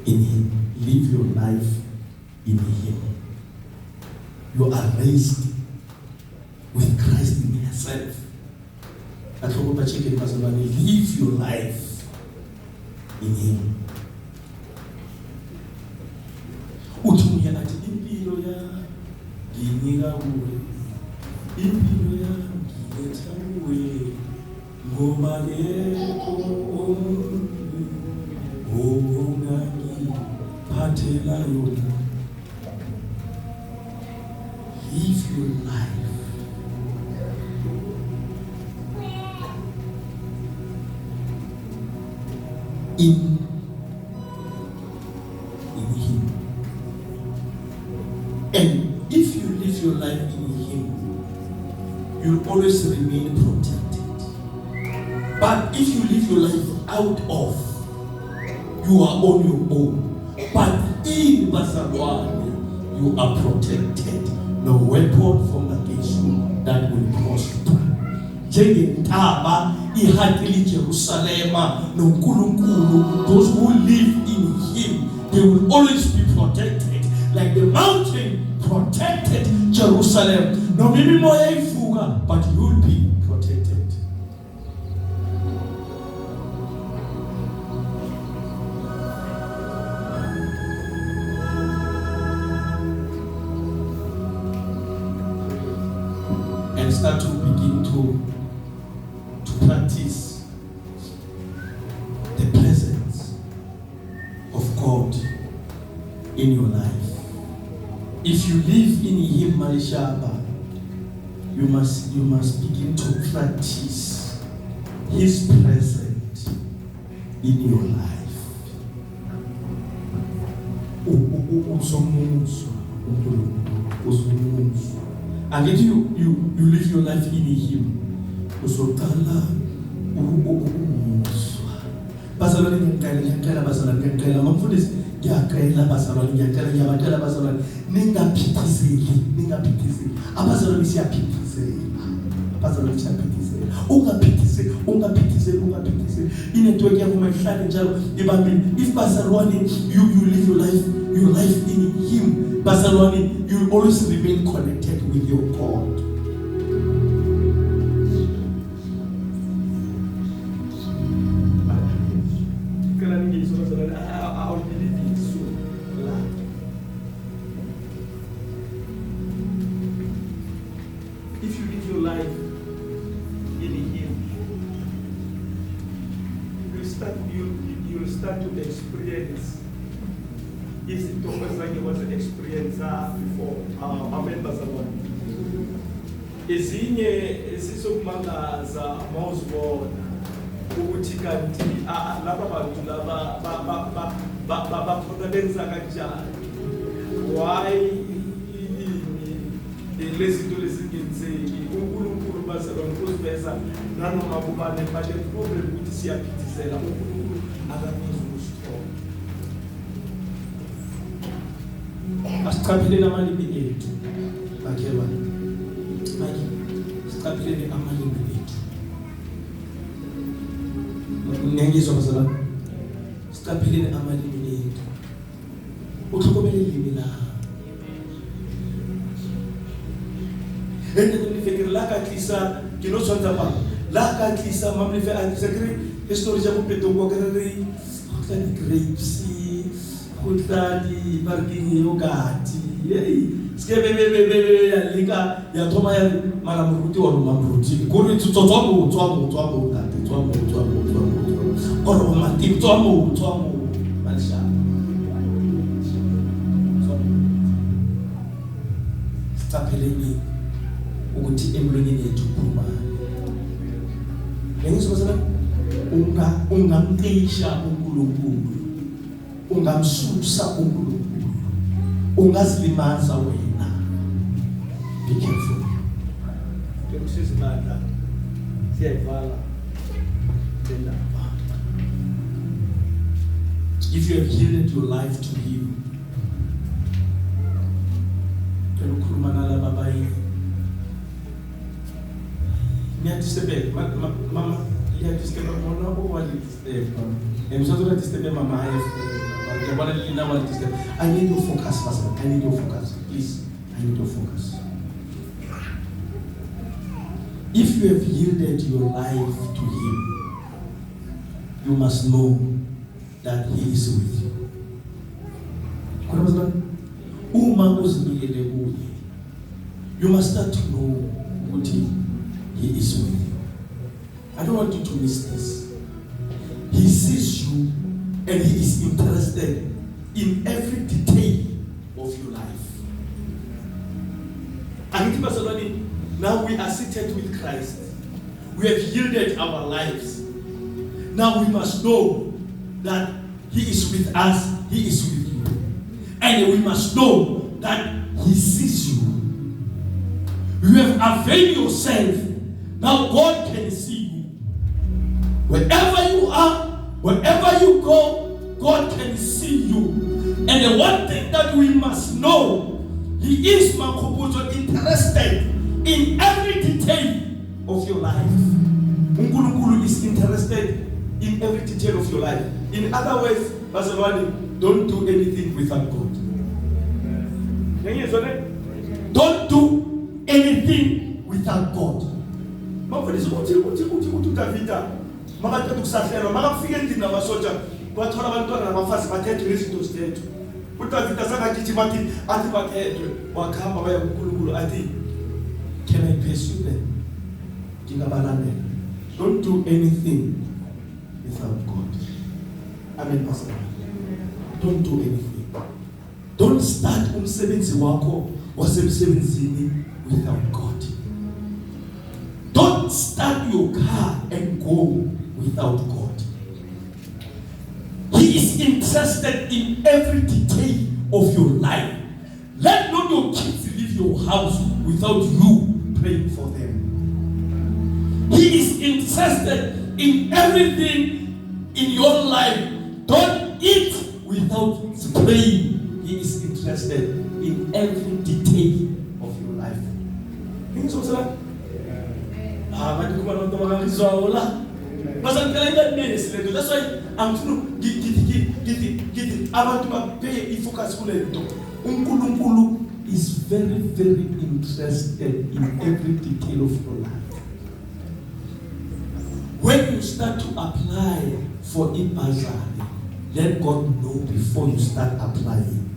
in Him. Live your life in Him. You are raised with Christ in yourself. Live your life in Him. Utumia ati impilo ya gininga uwe, impilo ya gileta uwe, ngoma leko ongani patela yona. Live your life in Him. And if you live your life in Him, you'll always remain protected. But if you live your life out of, you are on your own. But in Basarwani, you are protected. No weapon from against you that will prosper. Taba ihakili Jerusalema no nkulunkulu. Those who live in Him, they will always be protected, like the mountain protected Jerusalem. No mimi moya ifuga, but you will be protected. And start to begin to practice in your life. If you live in Him, Malishaba, you must begin to practice His presence in your life. And if you live your life in Him, if Barcelona, you live your life in Him, Barcelona, you will always remain connected with your God. If you live your life in Him, you will start to experience. Is it almost like it was an experience before? Amen, Barcelona. Ezinye esizokumangaza mawuzibona ukuthi kanti laba bantu laba baphakabenza kanjani. Why lezinto lezingenzeki uNkulunkulu Barcelona uziveza nanoma kubane but the problem ukuthi siyaphithizela uNkulunkulu akakwazi ukusithola. Asichaphilele amalimi ethu bakhelwa manje sichaphilele amalimi ethu ngiyizwa bazalwane sichaphilele amalimi ethu uthobele ilimi la ende nifekere la ka tlisa ke no tshwantsa pa la ka tlisa mamlefe a sekre history ja bopetongo ka re tla di grapes kutla di parking yogurt hey skebebebebe ya lika ya thoma ya mala moruti wa mamruti gore tsotsomo kate tswamo oro mati tswamo malisha stapeleni ukuthi emlonyeni yethu phuma ngizosana ungamqisha uNkulunkulu ungamsusa uNkulunkulu ungazilimaza wena. Be careful. Ngikusizimanda siyayivala tena. If you have yielded your life to Him, ukhuluma nalaba bayi niyadisturb mama niyadisturb mona okwali emsazora disturb mama I need your focus, Pastor. I need your focus. Please, I need your focus. If you have yielded your life to Him, you must know that He is with you. You must start to know what He is with you. I don't want you to miss this. He sees you and He is interested in every detail of your life. And now we are seated with Christ. We have yielded our lives. Now we must know that He is with us, He is with you. And we must know that He sees you. You have availed yourself. Now God can see you. Wherever you are, wherever you go, God can see you. And the one thing that we must know, He is interested in every detail of your life. Unkulunkulu is interested in every detail of your life. In other words, Barcelona, don't do anything without God. Don't do anything without God. Bathola abantwana nabafazi bathethe izinto zethu uDavida sakakithi bathi athi bathethwe wakhamba baya kuNkulunkulu athi can I pursue them ngingabalandela. Don't do anything without God. Amen, Pastor. Don't do anything. Don't start umsebenzi wakho wasemsebenzini without God. Don't start your car and go without God. He is interested in every detail of your life. Let not your kids leave your house without you praying for them. He is interested in everything in your life. Don't eat without praying. He is interested in every detail of your life. That's why I'm trying to about pay focus. Unkulunkulu is very, very interested in every detail of your life. When you start to apply for Ibazali, let God know before you start applying.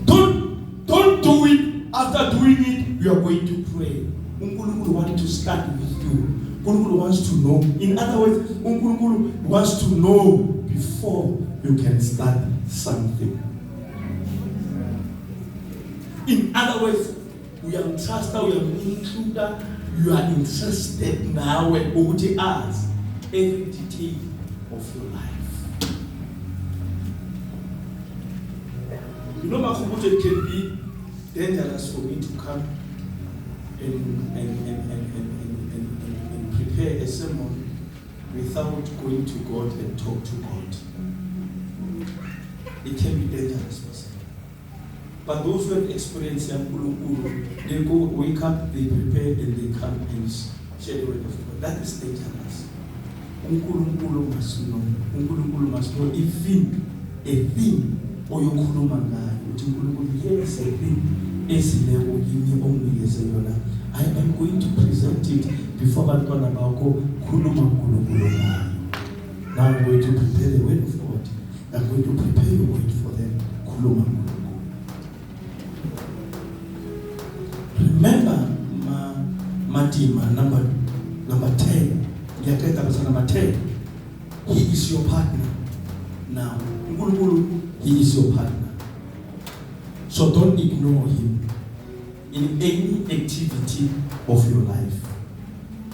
Don't do it. After doing it, you are going to pray. Unkulunkulu wants to start with you. Unkulunkulu wants to know. In other words, Unkulunkulu wants to know before you can start something. In other words, we are trusted, we are intruder, you are interested now when Uti asks every detail of your life. You know, Makubuto, it can be dangerous for me to come and prepare a sermon without going to God and talk to God. It can be dangerous for some. But those who have experienced Yampulu, they go, wake up, they prepare, and they come and share the word of God. That is dangerous. Unkulunkulu must know. Unkulunkulu must know even a thing or your kulumanga. Yes, a thing is level in only as I am going to present it before Bantwana Bauko Kuluma. Now I'm going to prepare the word of God. I'm going to prepare the word for them. Kuluma. Remember Matima number 10. Number 10. He is your partner. Now, he is your partner. So don't ignore him in any activity of your life.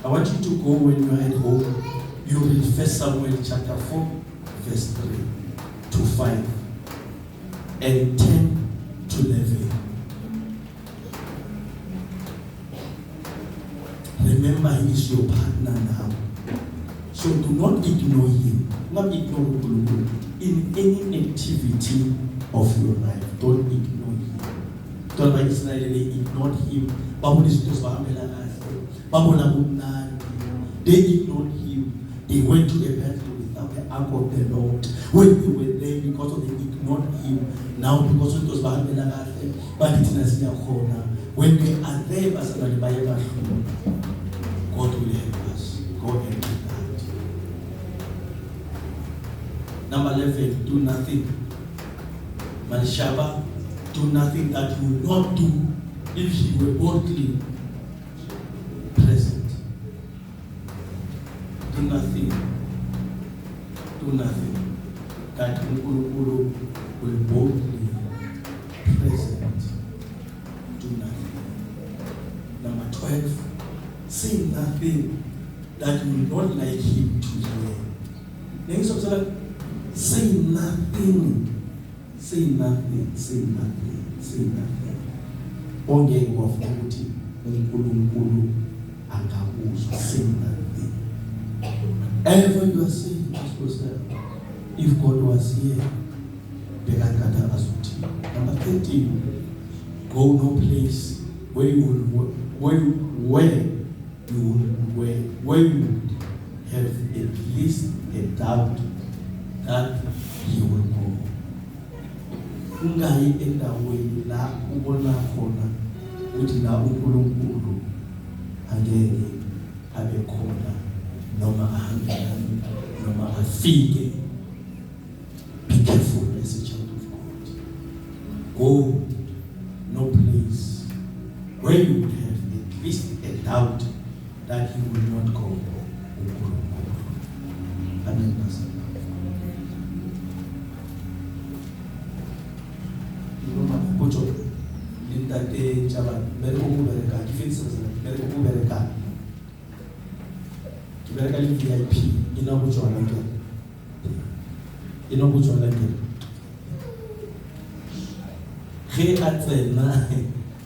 I want you to go when you are at home. You read 1 Samuel chapter 4, verse 3 to 5 and 10 to 11. Remember, he is your partner now. So do not ignore him. Not ignore him in any activity of your life. Don't ignore him. Don't they ignored him. They ignored him. They went to a battle without the ark of the Lord. When they were there, because they ignored him, now because it was but it's not corner. When we are there, God will help us. God help us. Number 11, do nothing. Malishaba, do nothing that you will not do if he were boldly present. Do nothing. Do nothing that Ukulu will boldly present. Do nothing. Number 12, say nothing that you will not like him to hear. Say nothing. Say nothing. Say nothing. Say nothing. Ongeke wafuna ukuthi uNkulunkulu angakuzwa. Say nothing. Whatever you are saying, ask yourself, if God was here, bekakata azuthi. Number 13, go no place where you have at least a doubt that he will go. Ungayi endaweni la ubona khona ukuthi la uNkulunkulu angeke abe khona noma ahambe noma afike. Be careful as a child of God. Go no place where you have at least a doubt that he will not go. Amen. potso le ntate tša bana bereko mo bereka ke fetsela bereko mo bereka ke bereka le VIP ina go tswana ke ina go tswana ke ge a tsena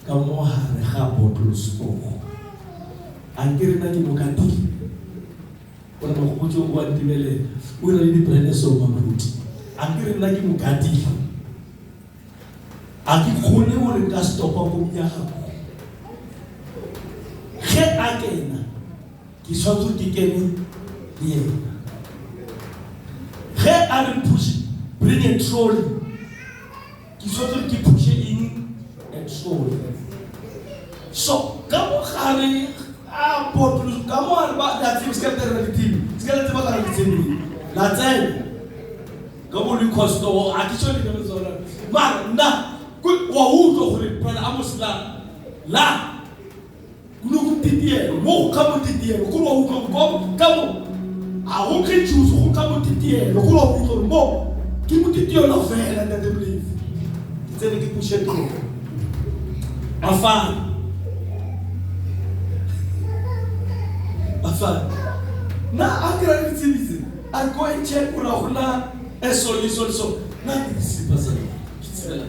ka mo hare ga bottle store a ke rena ke mokatile ona go botso go antibele o re le brand so mamuti a ke rena ke mokatile a ke khone gore ka stopa go ya gago ge a kena ke swatso ke kene yena ge a re push bring a trolley ke swatso ke push in a trolley so ka mo gare a bottle ka mo a ba da tsi ska tera di timi ska le tseba ka di timi la tsena ka mo le costo a ke tshone ka tsona mara na wa utlwa gore brother Amos la kuno go titiela mo ka mo titiela go wa utlwa go ka mo a go ke tšhuso go ka mo titiela go wa utlwa mo ke mo titiela fela nda de believe ke tsene ke pushe tlo afana na akira ni tsibisi I go and check una eso na ke se pasa ke tsela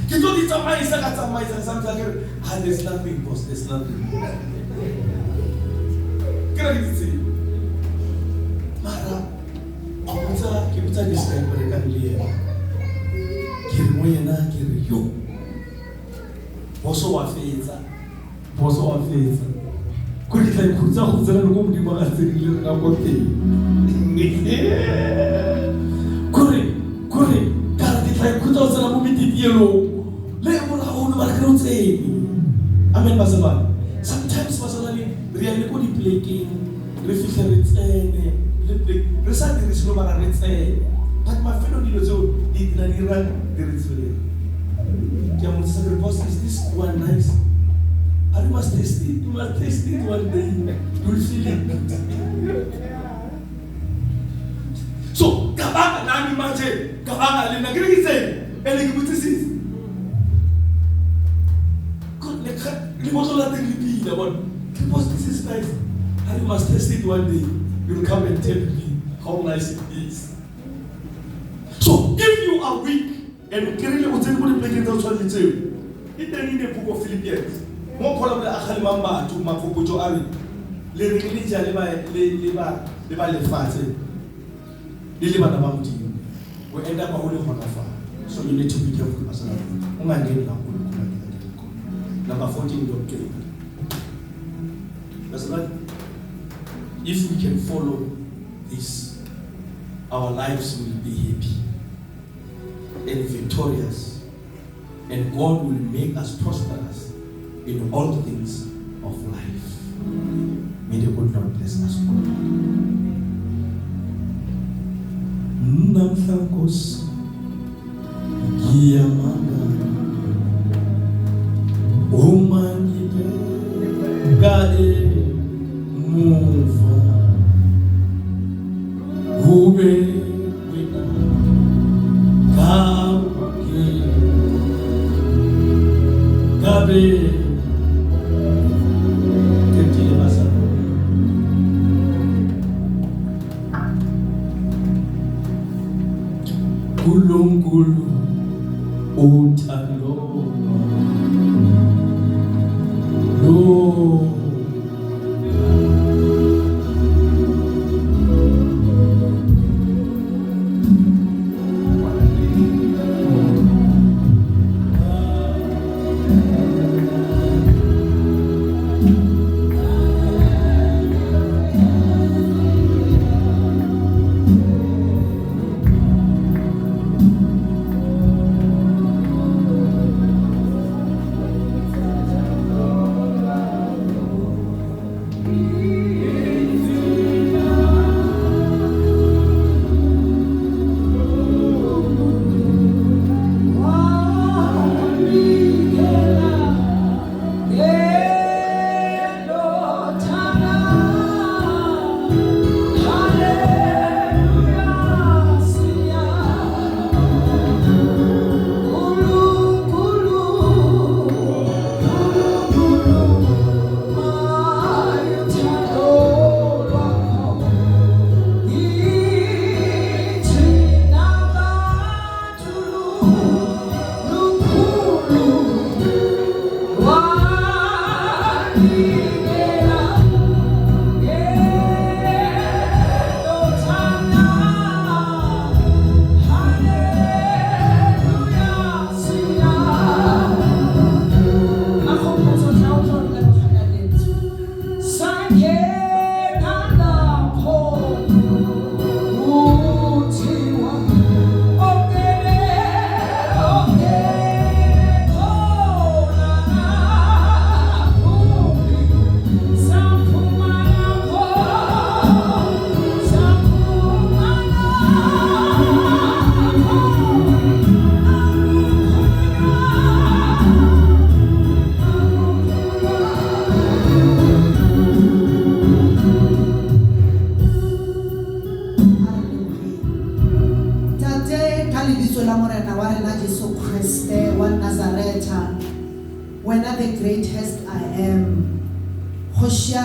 ke tlo di tsamaisa ka tsamaisa something like there's nothing boss there's nothing kira ke tsi mara ke botsa di se ka re ka le ke mo yena ke re yo boso wa fetsa ko di tla khutsa go tsena le go modimo ga tsedile ka go teng kore ka di tla khutsa go tsena mo mititielo le mo la go ba ka rotseng amen basaba sometimes basaba le re le go di plaking re fitlhe re tsene le play re sa dire selo bara re tsene but mafelo dilo tseo di dira di re tsele ke mo sa re post is this one nice. You must taste it. You must taste it one day. You will feel it. So, kabaka nami manje, kabaka le nagiri se, ele kibutisi. God, le bozo la te lipi, but because this is nice, and you must taste it one day. You will come and tell me how nice it is. So, if you are weak and you carry the hotel for the plane down to the it then in the book of Philippians. Mo khola le akhali mamba tu mafopotso a re le re le ja le ba le fatse le bana ba modimo we end up go le gona fa so you need to be careful pastor ungangeni la go number 14 don't get it pastor if we can follow this our lives will be happy and victorious and God will make us prosperous in all things of life. May the good Lord bless us all. Namhlangos ngiyamanga uma ngibheka emuva ube wena gabe Kulungulu uthando lo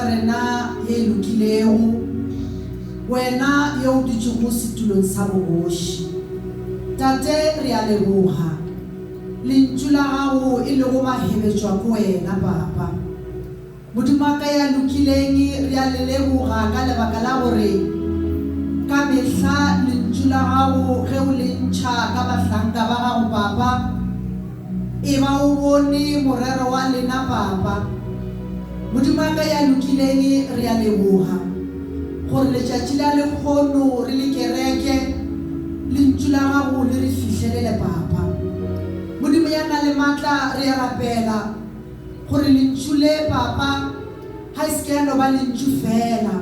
ya rena ye lokilego wena yo o dutse mo setulong sa bogoši tate re a leboga lentšu la gago e lego mahebetšwa ko wena papa modimo wa ka ya lokileng re a le leboga ka lebaka la gore ka mehla lentšu la gago ge o le ntšha ka bahlanka ba gago papa e ba o bone morero wa lena papa modimo wa ka ya lokileng re a leboga gore letšatši la lekgono re le kereke lentšu la gago le re fihlelele papa modimo ya na le maatla re a rapela gore lentšu le papa ga e se ke ya no ba lentšu fela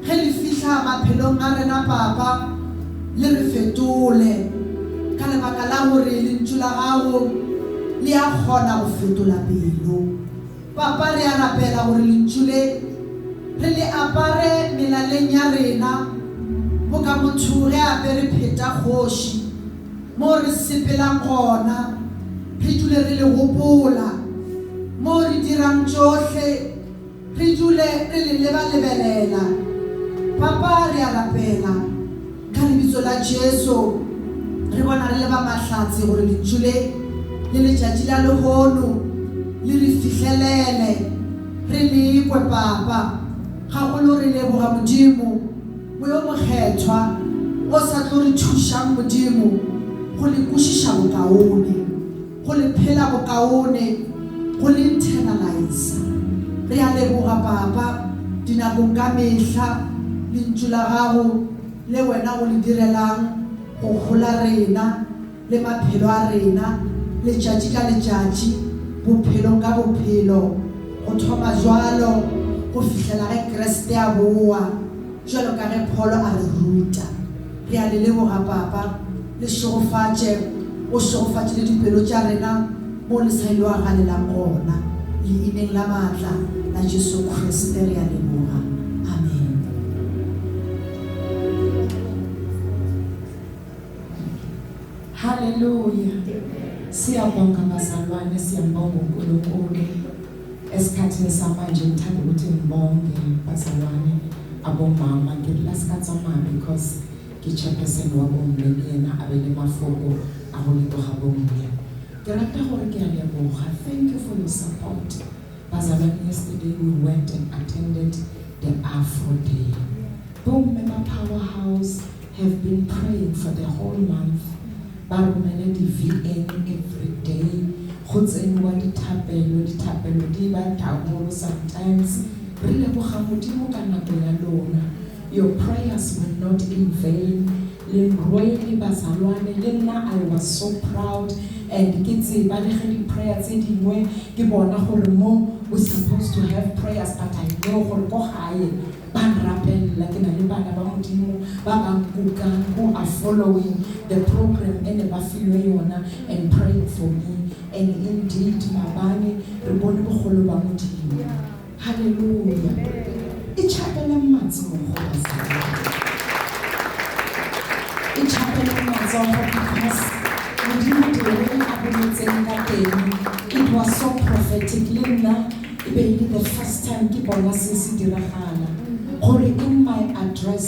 ge le fihla maphelong a rena papa le re fetole ka lebaka la gore lentšu la gago le a kgona go fetola pelo papa re a rapela gore lentšu le re le apare melaleng ya rena bo ka motho ge apere pheta kgoši mo re sepelang gona re dule re le gopola mo re dirang tsohle re dule re le leba-lebelela papa re a rapela ka lebitso la Jesu re bona re leba mahlatse gore lentšu le letšatši la lehono le re fihlelele re lekwe papa gagolo re leboga modimo moyo mokgethwa o sa tlo re thušang modimo go le kwešiša bokaone go le phela bokaone go le internalize re a leboga papa dinakong ka mehla lentšu la gago le wena go le direlang go gola rena le maphelo a rena letšatši ka letšatši bophelong ka bophelo go thoma jwalo go fihlela ge Kriste a boa jwalo ka ge Paul a re ruta re a le leboga papa le šogofatše o šogofatše le dipelo tša rena mo le sa ile wa galelang gona leineng la maatla la Jesu Kriste re a leboga amen. Hallelujah. Siyabonga bazalwane, siyambonga uNkulunkulu. Esikhathini samanje ngithanda ukuthi ngibonge bazalwane abomama ngesikhathi samanje because ke-chairperson wa bomme ke yena a be le mafoko a go leboga bomme. Ke rata gore ke a leboga. Thank you for your support. Bazalwane, yesterday we went and attended the Afro Day. Bomme ba Powerhouse have been praying for the whole month. Ba romele di-VN every day. Go tseniwa dithapelo di ba thagolo sometimes. Re leboga modimo ka nako ya lona. Your prayers were not in vain. Le rwele bazalwane le nna I was so proud and ke tseba le ge di-prayer tse dingwe ke bona gore mo we're supposed to have prayers but I know gore go gae ba nrapella ke na le bana ba modimo ba ba kukang who are following the program ene ba filwe yona and praying for me and indeed mabane re bone bogolo ba modimo. Hallelujah. Ichapele matsi mo go bazalwane. Ichapele matsi mo because it was so prophetic. Linda, it the first time people see diragala. Or in my address,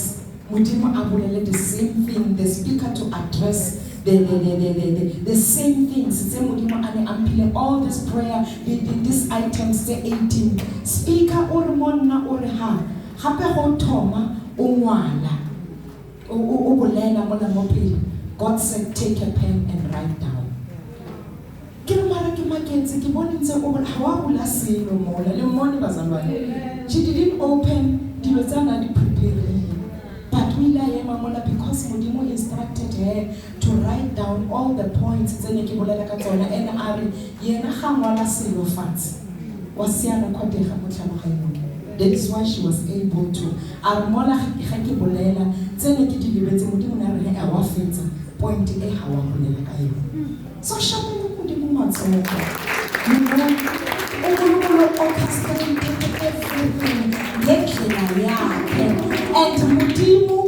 Mudimo abulele the same thing. The speaker to address the same things. Mudimo ane ampile all this prayer, these items, the 18. Speaker or monna or ha. Hape ho toma umwala. Ubulena mona mopi. God said, take a pen and write down. She didn't open, but we because Modimo instructed her to write down all the points. That is why she was able to. Point A how so Modimo you know, orchestrated everything. And Modimo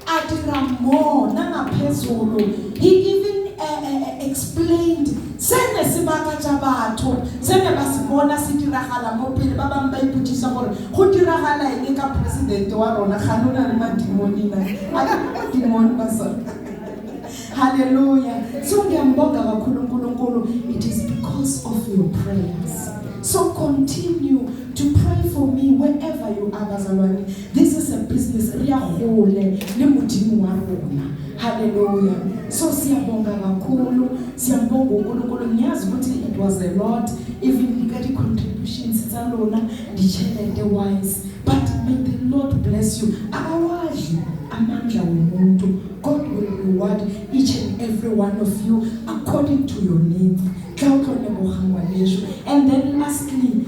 adira more nanga phezulu. He even explained sene sebaka tša batho sene ba se bona se diragala mo pele ba bang ba ipotšiša gore go diragala eng ka president wa rona ga no na le madimoni na a dimoni ba sona. Hallelujah. So ngiyambonga kakhulu uNkulunkulu. It is because of your prayers. So continue to pray for me wherever you are, bazalwane. This is a business. Riyahole le modimo wa rona. Hallelujah. So siyabonga kakhulu, siyambonga uNkulunkulu. Ngiyazi ukuthi it was a lot, even the contributions tsa lona dichelete wise, but may the Lord bless you. Awazi amandla womuntu. God will reward each and every one of you according to your needs. And then lastly,